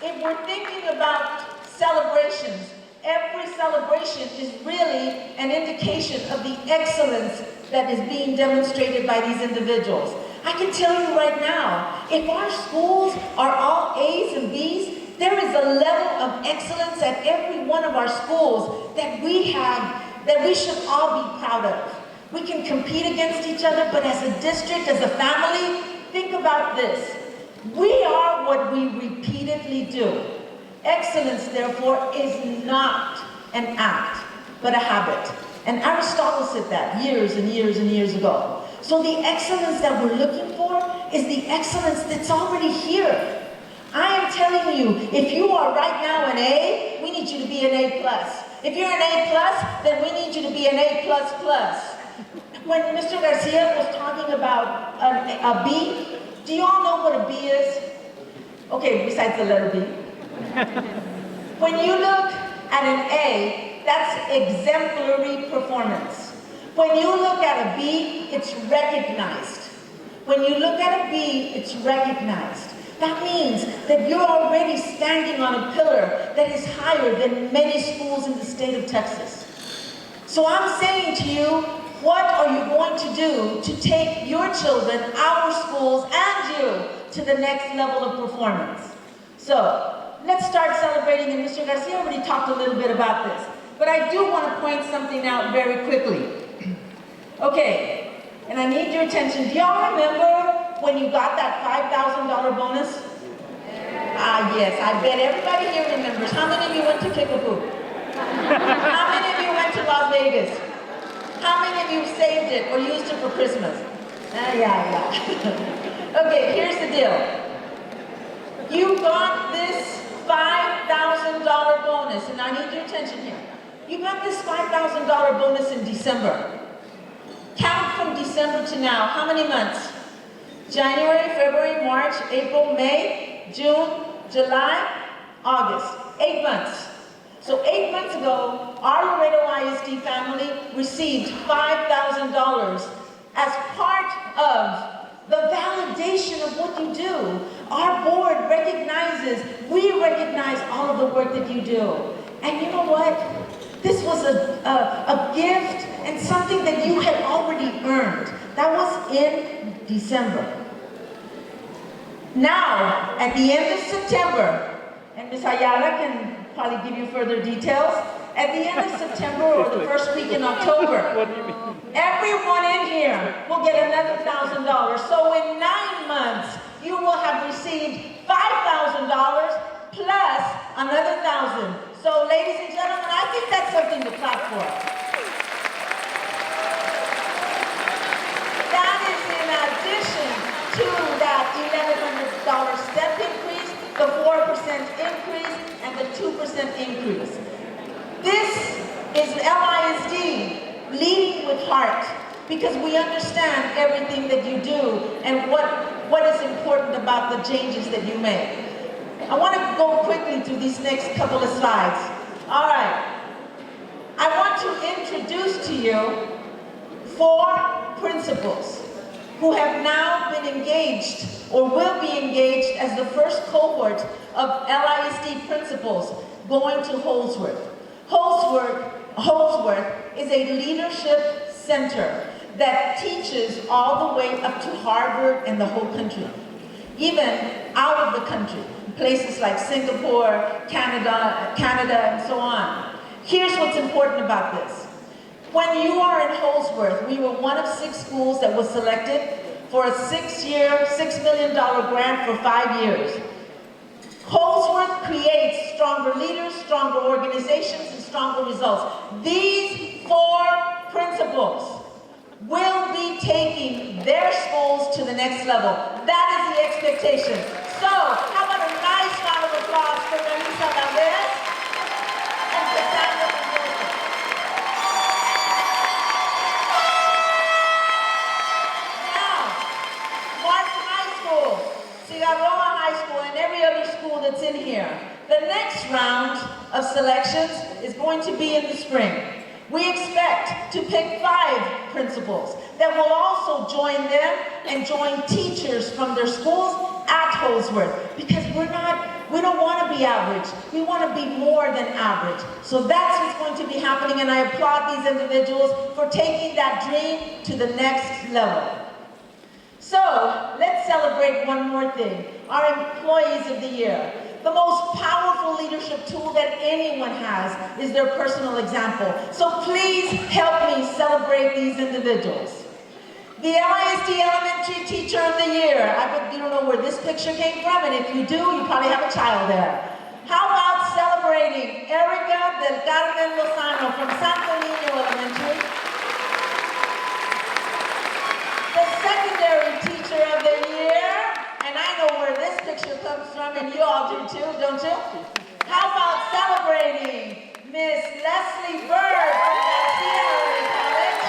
if we're thinking about celebrations, every celebration is really an indication of the excellence that is being demonstrated by these individuals. I can tell you right now, if our schools are all A's and B's, there is a level of excellence at every one of our schools that we have, that we should all be proud of. We can compete against each other, but as a district, as a family, think about this. We are what we repeatedly do. Excellence, therefore, is not an act, but a habit. And Aristotle said that years and years and years ago. So the excellence that we're looking for is the excellence that's already here. I am telling you, if you are right now an A, we need you to be an A+. If you're an A+, then we need you to be an A++. When Mr. Garcia was talking about a B, do you all know what a B is? Okay, besides the letter B. When you look at an A, that's exemplary performance. When you look at a B, it's recognized. When you look at a B, it's recognized. That means that you're already standing on a pillar that is higher than many schools in the state of Texas. So I'm saying to you, what are you going to do to take your children, our schools, and you to the next level of performance? So, let's start celebrating, and Mr. Garcia already talked a little bit about this. But I do want to point something out very quickly. Okay, and I need your attention. Do y'all remember when you got that $5,000 bonus? Yes, I bet everybody here remembers. How many of you went to Kickapoo? How many of you went to Las Vegas? How many of you saved it or used it for Christmas? Yeah. Okay, here's the deal. You got this $5,000 bonus, and I need your attention here. You got this $5,000 bonus in December. Count from December to now, how many months? January, February, March, April, May, June, July, August. 8 months. So 8 months ago, our Laredo ISD family received $5,000 as part of the validation of what you do. Our board recognizes, we recognize all of the work that you do. And you know what? This was a gift and something that you had already earned. That was in December. Now, at the end of September, and Ms. Ayala can probably give you further details, at the end of September or the first week in October, everyone in here will get another $1,000. So in 9 months, you will have received $5,000 plus another $1,000. So ladies and gentlemen, I think that's something to clap for. That is in addition to that $1,100 step increase, the 4% increase, and the 2% increase. because we understand everything that you do and what is important about the changes that you make. I want to go quickly through these next couple of slides. All right. I want to introduce to you 4 principals who have now been engaged or will be engaged as the first cohort of LISD principals going to Holsworth. Holsworth is a leadership center that teaches all the way up to Harvard and the whole country, even out of the country, places like Singapore, Canada, and so on. Here's what's important about this. When you are in Holsworth, we were one of 6 schools that was selected for a 6-year, $6 million grant for 5 years. Holsworth creates stronger leaders, stronger organizations, and stronger results. These 4 principals will be taking their schools to the next level. That is the expectation. So, how about a nice round of applause for Melissa Valdez and Cassandra Mendoza. Now, Martin High School, Cigarroa High School, and every other school that's in here. The next round of selections is going to be in the spring. We expect to pick 5 principals that will also join them and join teachers from their schools at Holsworth, because we don't want to be average. We want to be more than average. So that's what's going to be happening, and I applaud these individuals for taking that dream to the next level. So let's celebrate one more thing, our Employees of the Year. The most powerful leadership tool that anyone has is their personal example. So please help me celebrate these individuals. The LISD Elementary Teacher of the Year. I bet you don't know where this picture came from, and if you do, you probably have a child there. How about celebrating Erica del Carmen Lozano from Santo Niño Elementary? The Secondary Teacher of the Year. And I know where this picture comes from, and you all do too, don't you? How about celebrating Miss Leslie Bird from Garcia College?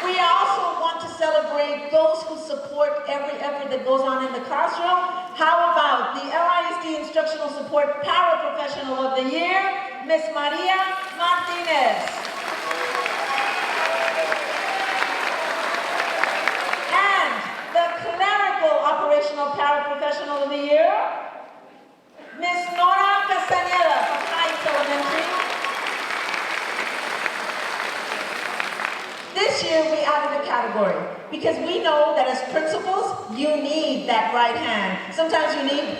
We also want to celebrate those who support every effort that goes on in the classroom. How about the LISD Instructional Support Paraprofessional of the Year, Miss Maria Martinez? Operational Paraprofessional of the Year, Miss Nora Castañeda from Heights Elementary. This year we added a category because we know that as principals, you need that right hand. Sometimes you need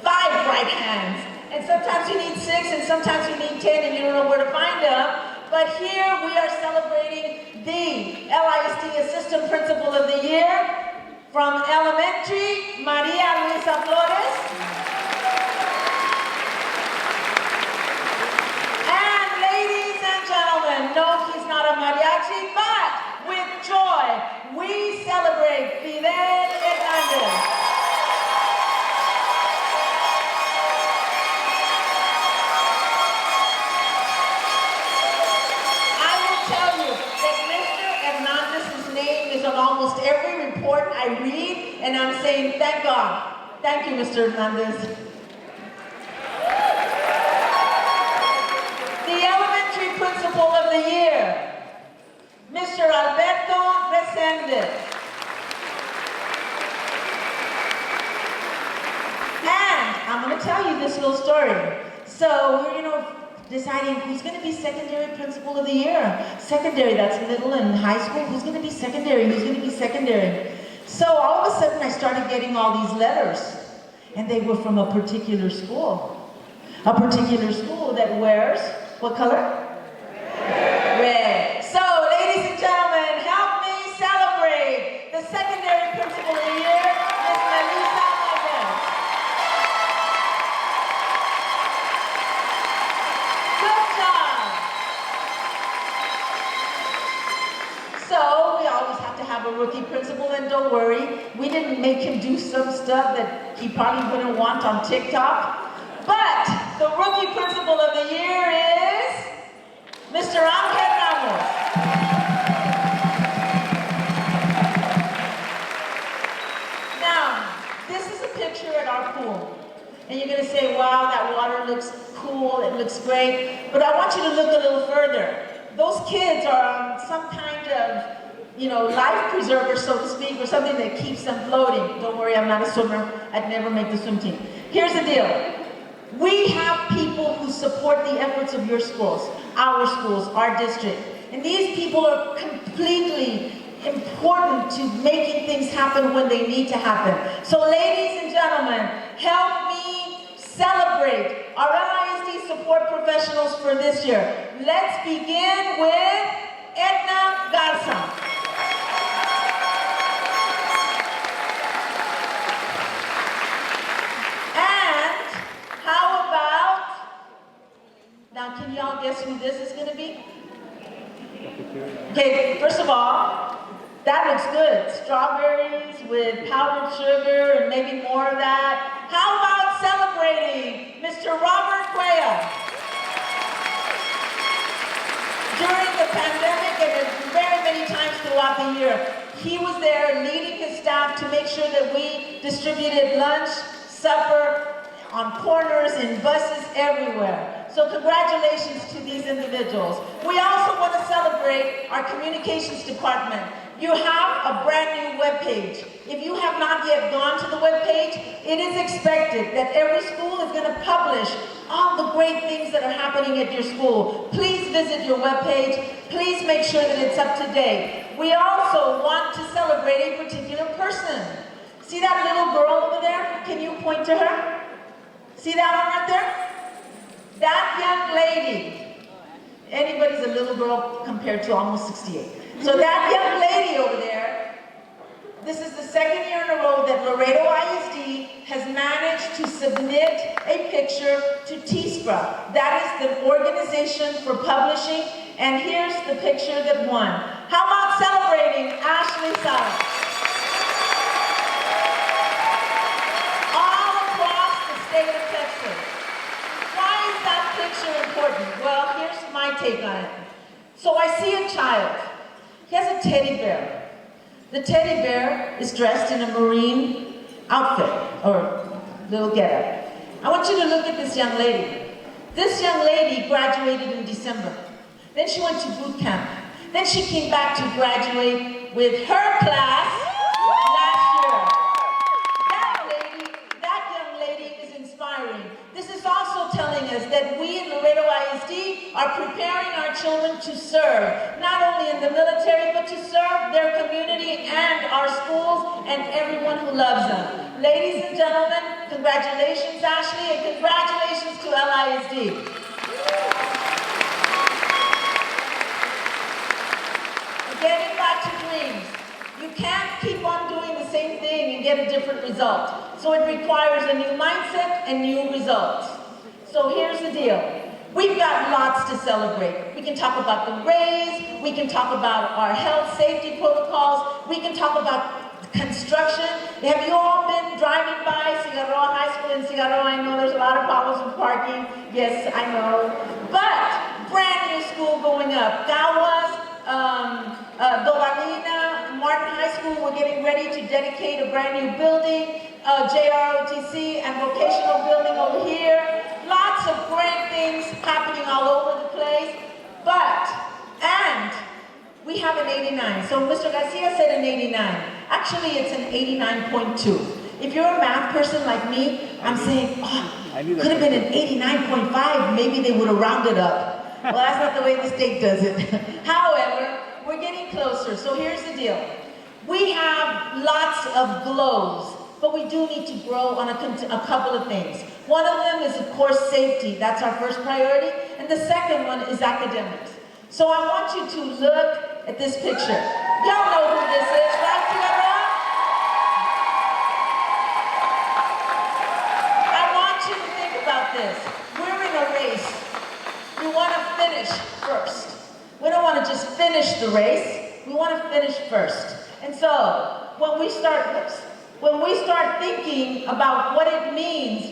5 right hands, and sometimes you need 6, and sometimes you need 10, and you don't know where to find them. But here we are celebrating the LISD Assistant Principal of the Year, from elementary, Maria Luisa Flores. And ladies and gentlemen, no, he's not a mariachi, but with joy, we celebrate Fidel Hernandez. I will tell you that Mr. Hernandez's name is on almost every report I read, and I'm saying, thank God. Thank you, Mr. Hernandez. The Elementary Principal of the Year, Mr. Alberto Resende. And I'm going to tell you this little story. So we're, deciding who's going to be Secondary Principal of the Year. Secondary, that's middle and high school. Who's going to be secondary? Who's going to be secondary? So all of a sudden I started getting all these letters, and they were from a particular school. A particular school that wears, what color? Red. So ladies and gentlemen, help me celebrate the Secondary Principal of the Year, Miss Melissa Valdez. Good job. So we always have to have a rookie principal, and don't worry, we didn't make him do some stuff that he probably wouldn't want on TikTok. But the Rookie Principal of the Year is Mr. Ángel Ramos. Now, this is a picture at our pool. And you're gonna say, wow, that water looks cool, it looks great. But I want you to look a little further. Those kids are on some kind of, life preserver, so to speak, or something that keeps them floating. Don't worry, I'm not a swimmer. I'd never make the swim team. Here's the deal. We have people who support the efforts of your schools, our district. And these people are completely important to making things happen when they need to happen. So ladies and gentlemen, help me celebrate our LISD support professionals for this year. Let's begin with Edna Garza. Now, can y'all guess who this is going to be? Okay, first of all, that looks good. Strawberries with powdered sugar and maybe more of that. How about celebrating Mr. Robert Cuellar? During the pandemic and very many times throughout the year, he was there leading his staff to make sure that we distributed lunch, supper, on corners, in buses, everywhere. So congratulations to these individuals. We also want to celebrate our communications department. You have a brand new webpage. If you have not yet gone to the webpage, it is expected that every school is going to publish all the great things that are happening at your school. Please visit your webpage. Please make sure that it's up to date. We also want to celebrate a particular person. See that little girl over there? Can you point to her? See that one right there? That young lady, anybody's a little girl compared to almost 68. So that young lady over there, this is the second year in a row that Laredo ISD has managed to submit a picture to TSPRA. That is the organization for publishing, and here's the picture that won. How about celebrating Ashley Salas? All across the state of Texas. Why is that picture important? Well, here's my take on it. So I see a child. He has a teddy bear. The teddy bear is dressed in a Marine outfit, or little getup. I want you to look at this young lady. This young lady graduated in December. Then she went to boot camp. Then she came back to graduate with her class last year. That young lady is inspiring. This is also telling us that we in Laredo ISD are preparing our children to serve, not only in the military, but to serve their community and our schools and everyone who loves them. Ladies and gentlemen, congratulations, Ashley, and congratulations to LISD. Getting back to dreams. You can't keep on doing the same thing and get a different result. So it requires a new mindset and new results. So here's the deal. We've got lots to celebrate. We can talk about the raise, we can talk about our health safety protocols, we can talk about construction. Have you all been driving by Cigarroa High School in Cigarroa? I know there's a lot of problems with parking. Yes, I know. But brand new school going up. Gawas, Dovalina, Martin High School, we're getting ready to dedicate a brand new building. JROTC and vocational building over here. Lots of great things happening all over the place. And we have an 89. So Mr. Garcia said an 89. Actually, it's an 89.2. If you're a math person like me, I'm saying, oh, could have been an 89.5. Maybe they would have rounded up. Well, that's not the way the state does it. However, we're getting closer. So here's the deal. We have lots of glows, but we do need to grow on a couple of things. One of them is, of course, safety. That's our first priority. And the second one is academics. So I want you to look at this picture. Y'all know who this is, right, Tiara? I want you to think about this. We're in a race. We want to finish first. We don't want to just finish the race. We want to finish first. And so when we start thinking about what it means,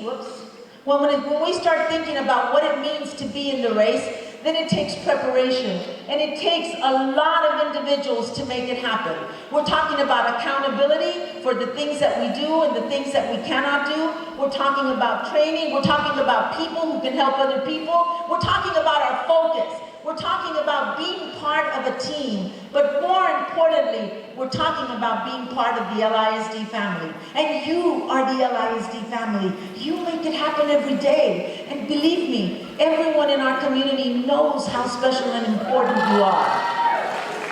when we start thinking about what it means to be in the race, then it takes preparation, and it takes a lot of individuals to make it happen. We're talking about accountability for the things that we do and the things that we cannot do. We're talking about training. We're talking about people who can help other people. We're talking about our focus. We're talking about being part of a team, but more importantly, we're talking about being part of the LISD family. And you are the LISD family. You make it happen every day. And believe me, everyone in our community knows how special and important you are.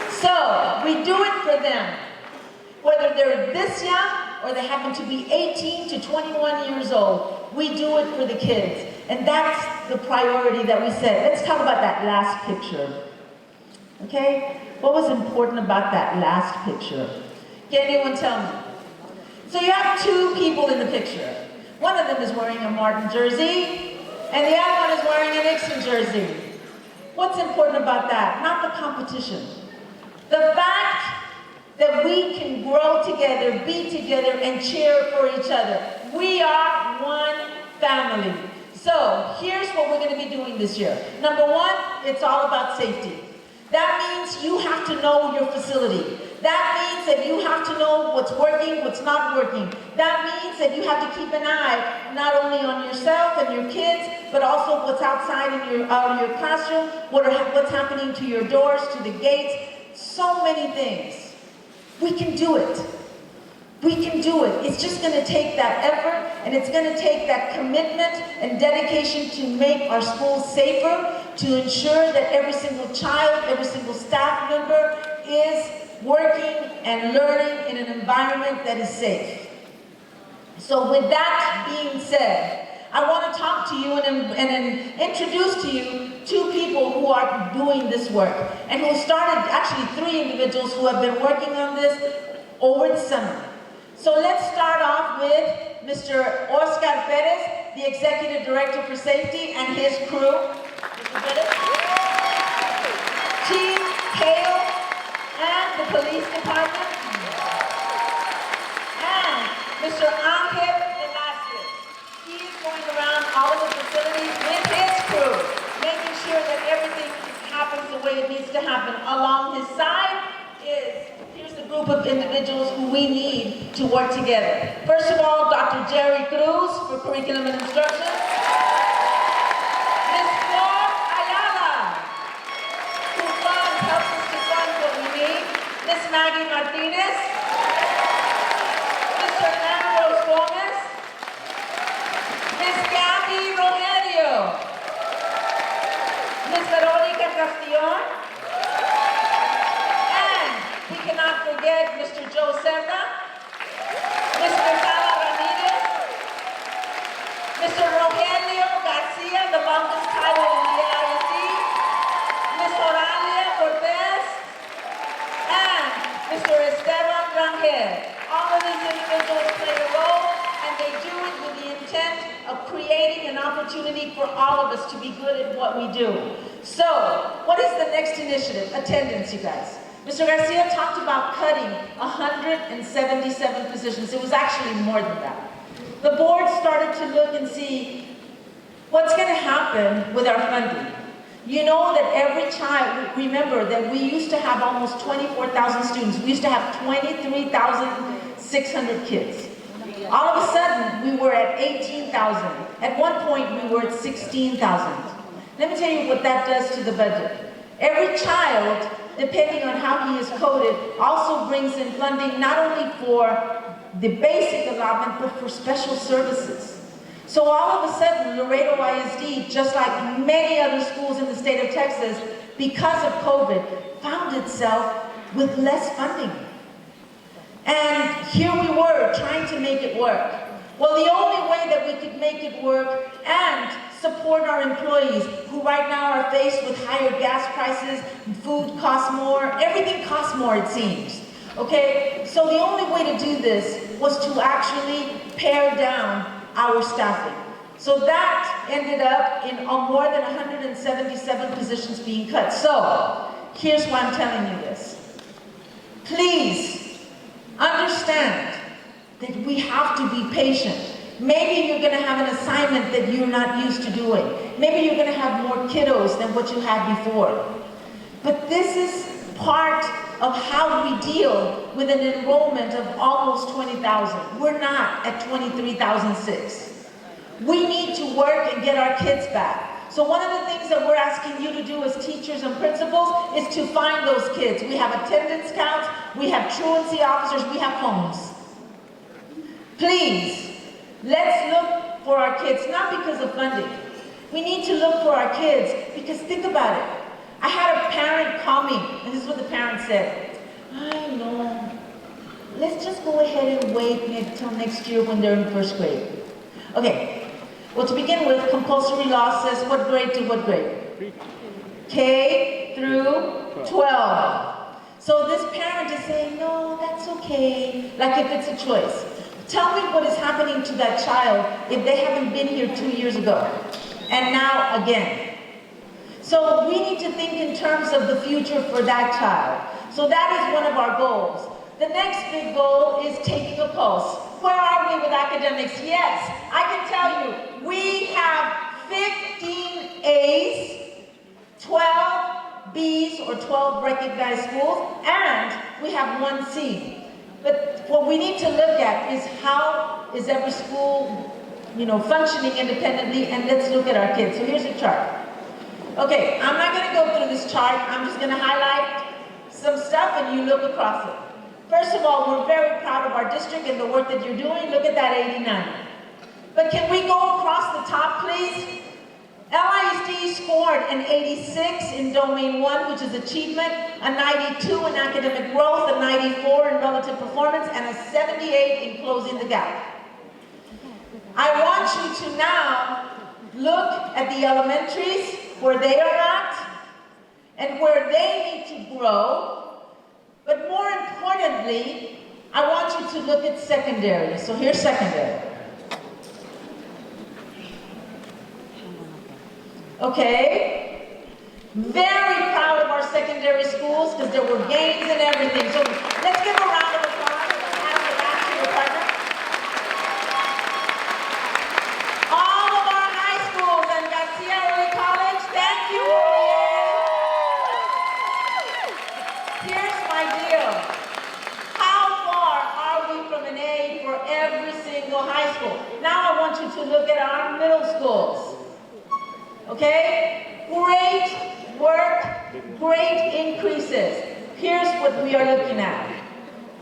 So, we do it for them. Whether they're this young or they happen to be 18 to 21 years old, we do it for the kids. And that's the priority that we set. Let's talk about that last picture. Okay? What was important about that last picture? Can anyone tell me? So you have two people in the picture. One of them is wearing a Martin jersey, and the other one is wearing a Nixon jersey. What's important about that? Not the competition. The fact that we can grow together, be together, and cheer for each other. We are one family. So here's what we're going to be doing this year. Number one, it's all about safety. That means you have to know your facility. That means that you have to know what's working, what's not working. That means that you have to keep an eye not only on yourself and your kids, but also what's outside in your classroom, what's happening to your doors, to the gates. So many things. We can do it. We can do it. It's just going to take that effort, and it's going to take that commitment and dedication to make our schools safer, to ensure that every single child, every single staff member is working and learning in an environment that is safe. So with that being said, I want to talk to you and introduce to you two people who are doing this work, and who started, actually 3 individuals who have been working on this over the summer. So let's start off with Mr. Oscar Perez, the Executive Director for Safety, and his crew. Mr. Perez. Chief Hale and the Police Department. And Mr. Ángel Velázquez. He is going around all of the facilities with his crew, making sure that everything happens the way it needs to happen. Along his side here's the group of individuals who we need to work together. First of all, Dr. Jerry Cruz for Curriculum and Instruction. Ms. Flor Ayala, who helps us to fund what we need. Ms. Maggie Martinez. Mr. Ambrose Gomez. Ms. Gabby Rogelio. Ms. Veronica Castillon. We cannot forget Mr. Joe Serra, Mr. Sala Ramirez, Mr. Rogelio Garcia, the longest title in the LISD, Ms. Oralia Cortez, and Mr. Esteban Rangel. All of these individuals play a role, and they do it with the intent of creating an opportunity for all of us to be good at what we do. So, what is the next initiative? Attendance, you guys. Mr. Garcia talked about cutting 177 positions. It was actually more than that. The board started to look and see what's going to happen with our funding. You know that every child, remember that we used to have almost 24,000 students. We used to have 23,600 kids. All of a sudden, we were at 18,000. At one point, we were at 16,000. Let me tell you what that does to the budget. Every child, depending on how he is coded, also brings in funding not only for the basic allotment, but for special services. So all of a sudden, Laredo ISD, just like many other schools in the state of Texas, because of COVID, found itself with less funding. And here we were, trying to make it work. Well, the only way that we could make it work and support our employees, who right now are faced with higher gas prices, food costs more, everything costs more, it seems. Okay, so the only way to do this was to actually pare down our staffing. So that ended up in more than 177 positions being cut. So, here's why I'm telling you this. Please understand that we have to be patient. Maybe you're going to have an assignment that you're not used to doing. maybe you're gonna have more kiddos than what you had before. But this is part of how we deal with an enrollment of almost 20,000. We're not at 23,006. We need to work and get our kids back. So one of the things that we're asking you to do as teachers and principals is to find those kids. We have attendance counts, we have truancy officers, we have homes. Please, let's look for our kids, not because of funding. We need to look for our kids because think about it. I had a parent call me, and this is what the parent said. I know, let's just go ahead and wait until next year when they're in first grade. Okay, well to begin with, compulsory law says what grade to what grade? K through 12. So this parent is saying, no, that's okay, like if it's a choice. Tell me what is happening to that child if they haven't been here 2 years ago, and now again. So we need to think in terms of the future for that child. So that is one of our goals. The next big goal is taking a pulse. Where are we with academics? Yes, I can tell you, we have 15 A's, 12 B's or 12 recognized schools, and we have 1 C. But what we need to look at is how is every school, functioning independently, and let's look at our kids. So here's a chart. Okay, I'm not gonna go through this chart. I'm just gonna highlight some stuff and you look across it. First of all, we're very proud of our district and the work that you're doing. Look at that 89. But can we go across the top, please? LISD scored an 86 in Domain 1, which is achievement, a 92 in academic growth, a 94 in relative performance, and a 78 in closing the gap. I want you to now look at the elementaries, where they are at, and where they need to grow. But more importantly, I want you to look at secondary. So here's secondary. Okay? Very proud of our secondary schools because there were gains and everything. So let's give a round of applause for the National Department. All of our high schools and Garcia Early College, thank you. Here's my deal. How far are we from an A for every single high school? Now I want you to look at our middle schools. Okay? Great work, great increases. Here's what we are looking at.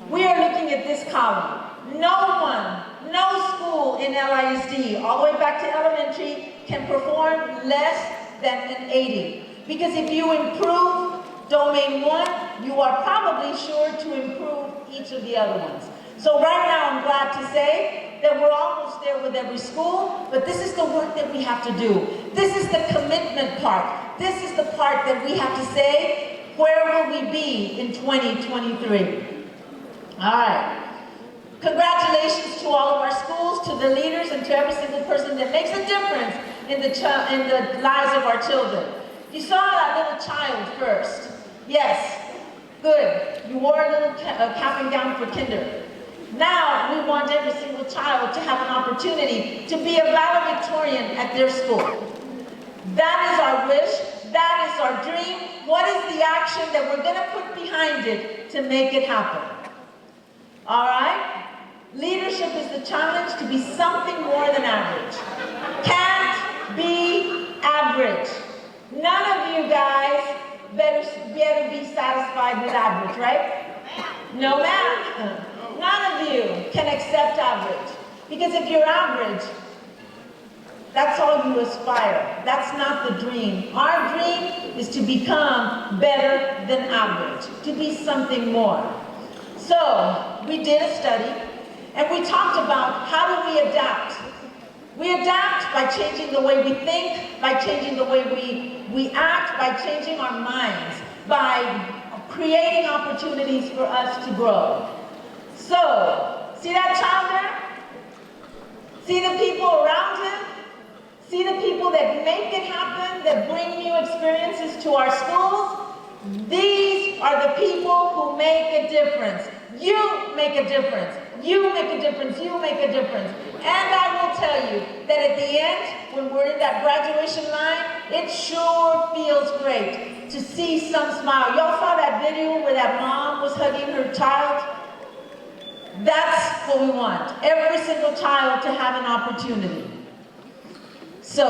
We are looking at this column. No school in LISD, all the way back to elementary, can perform less than an 80. Because if you improve Domain 1, you are probably sure to improve each of the other ones. So right now, I'm glad to say that we're almost there with every school, but this is the work that we have to do. This is the commitment part. This is the part that we have to say, where will we be in 2023? All right. Congratulations to all of our schools, to the leaders, and to every single person that makes a difference in the lives of our children. You saw that little child first. Yes, good. You wore a little cap and gown for kinder. Now we want every single child to have an opportunity to be a valedictorian at their school. That is our wish. That is our dream. What is the action that we're going to put behind it to make it happen? All right? Leadership is the challenge to be something more than average. Can't be average. None of you guys better be satisfied with average, right? No, ma'am. None of you can accept average. Because if you're average, that's all you aspire. That's not the dream. Our dream is to become better than average, to be something more. So, we did a study, and we talked about how do we adapt. We adapt by changing the way we think, by changing the way we act, by changing our minds, by creating opportunities for us to grow. So, see that child there? See the people around him? See the people that make it happen, that bring new experiences to our schools? These are the people who make a difference. You make a difference. You make a difference, you make a difference. And I will tell you that at the end, when we're in that graduation line, it sure feels great to see some smile. Y'all saw that video where that mom was hugging her child? That's what we want. Every single child to have an opportunity. So,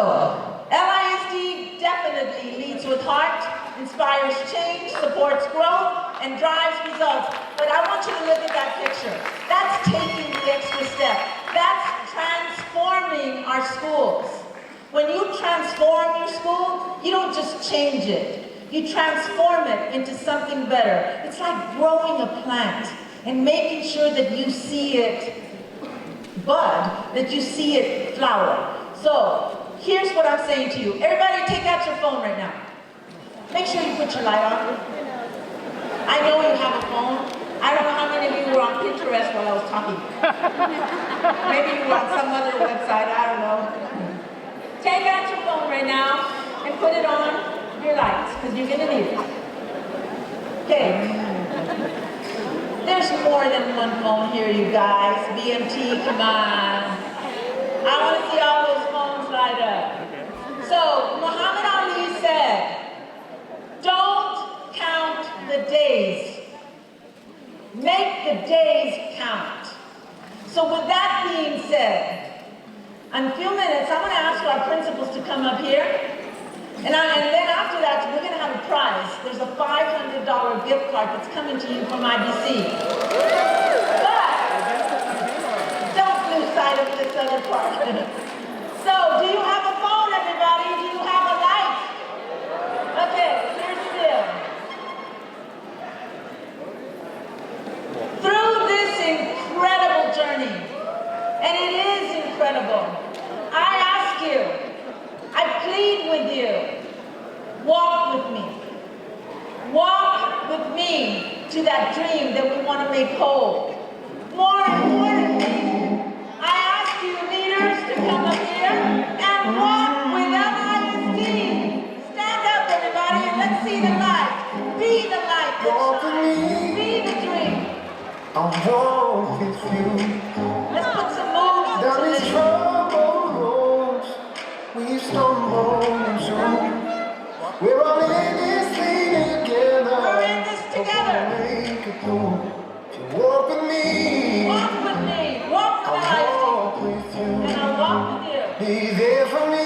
LISD definitely leads with heart, inspires change, supports growth, and drives results. But I want you to look at that picture. That's taking the extra step. That's transforming our schools. When you transform your school, you don't just change it. You transform it into something better. It's like growing a plant and making sure that you see it bud, that you see it flower. So, here's what I'm saying to you. Everybody take out your phone right now. Make sure you put your light on. I know you have a phone. I don't know how many of you were on Pinterest while I was talking. Maybe you were on some other website, I don't know. Take out your phone right now and put it on your lights, because you're gonna need it. Okay. There's more than one phone here, you guys. BMT, come on. I want to see all those phones light up. So, Muhammad Ali said, don't count the days. Make the days count. So with that being said, in a few minutes, I'm going to ask our principals to come up here. And then after that, we're going to have a prize. There's a $500 gift card that's coming to you from IBC. But don't lose sight of this other part. So, do you have a phone, everybody? Do you have a light? Okay, here's the deal. Through this incredible journey, and it is incredible, I ask you, I plead with you, walk with me. Walk with me to that dream that we want to make whole. More importantly, I ask you leaders to come up here and walk with LISD. Stand up, everybody, and let's see the light. Be the light that shines. Be the dream. I'll walk with you. Let's put some moves down to these this. troubled roads we stumble into. We're all in this thing together. We're in this together. Make it through. If you walk with me, walk with me. Walk with I'll walk with you. And I'll walk with you. Be there for me.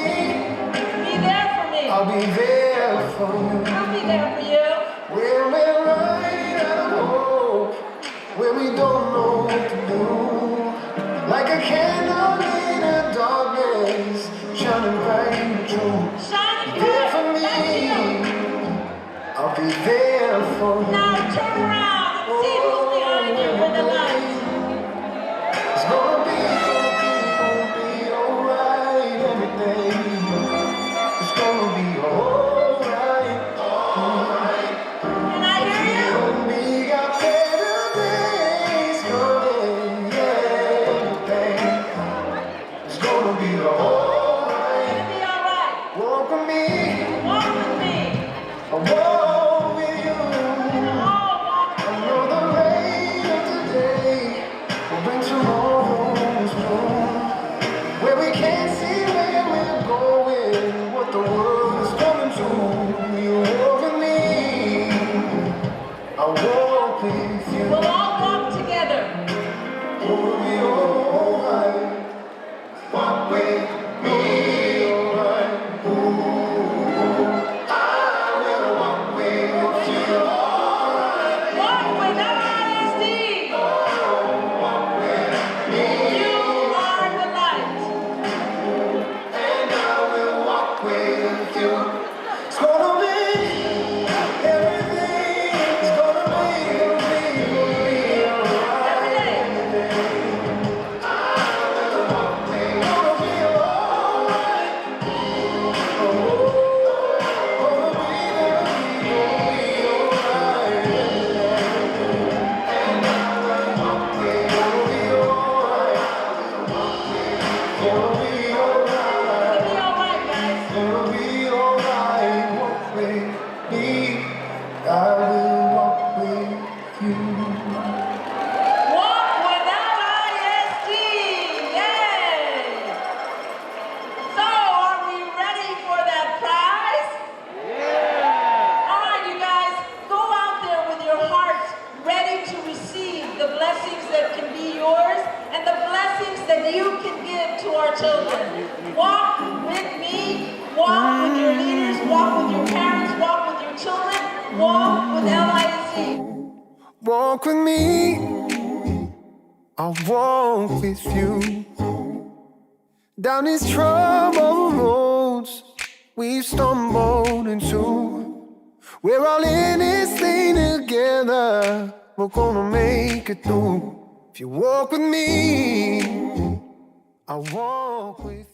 Be there for me. I'll be there for you. I'll be there for you. When we're running out of hope, when we don't know what to do, like a candle in the darkness, shining bright and true. Shining there for me. I'll be there for you. Now turn around and see who's behind you with the light. It's gonna be alright, everything. It's gonna be alright, alright. Can I hear you? And we got better days coming, yeah, everything. It's gonna be alright. It's gonna be alright. Walk with me. Walk with me. I walk with you. I know the rain of today will bring tomorrow's bloom. Where we can't see where we're going, what the world is coming to. You walk with me, I walk with you. We'll all walk together. We'll be alright. Walk with me, alright. I will walk with you. our children. Walk with me, walk with your leaders, walk with your parents, walk with your children, walk with LISD. Walk with me, I'll walk with you. Down these troubled roads we've stumbled into. We're all in this thing together. We're gonna make it through. If you walk with me, I'll walk with you.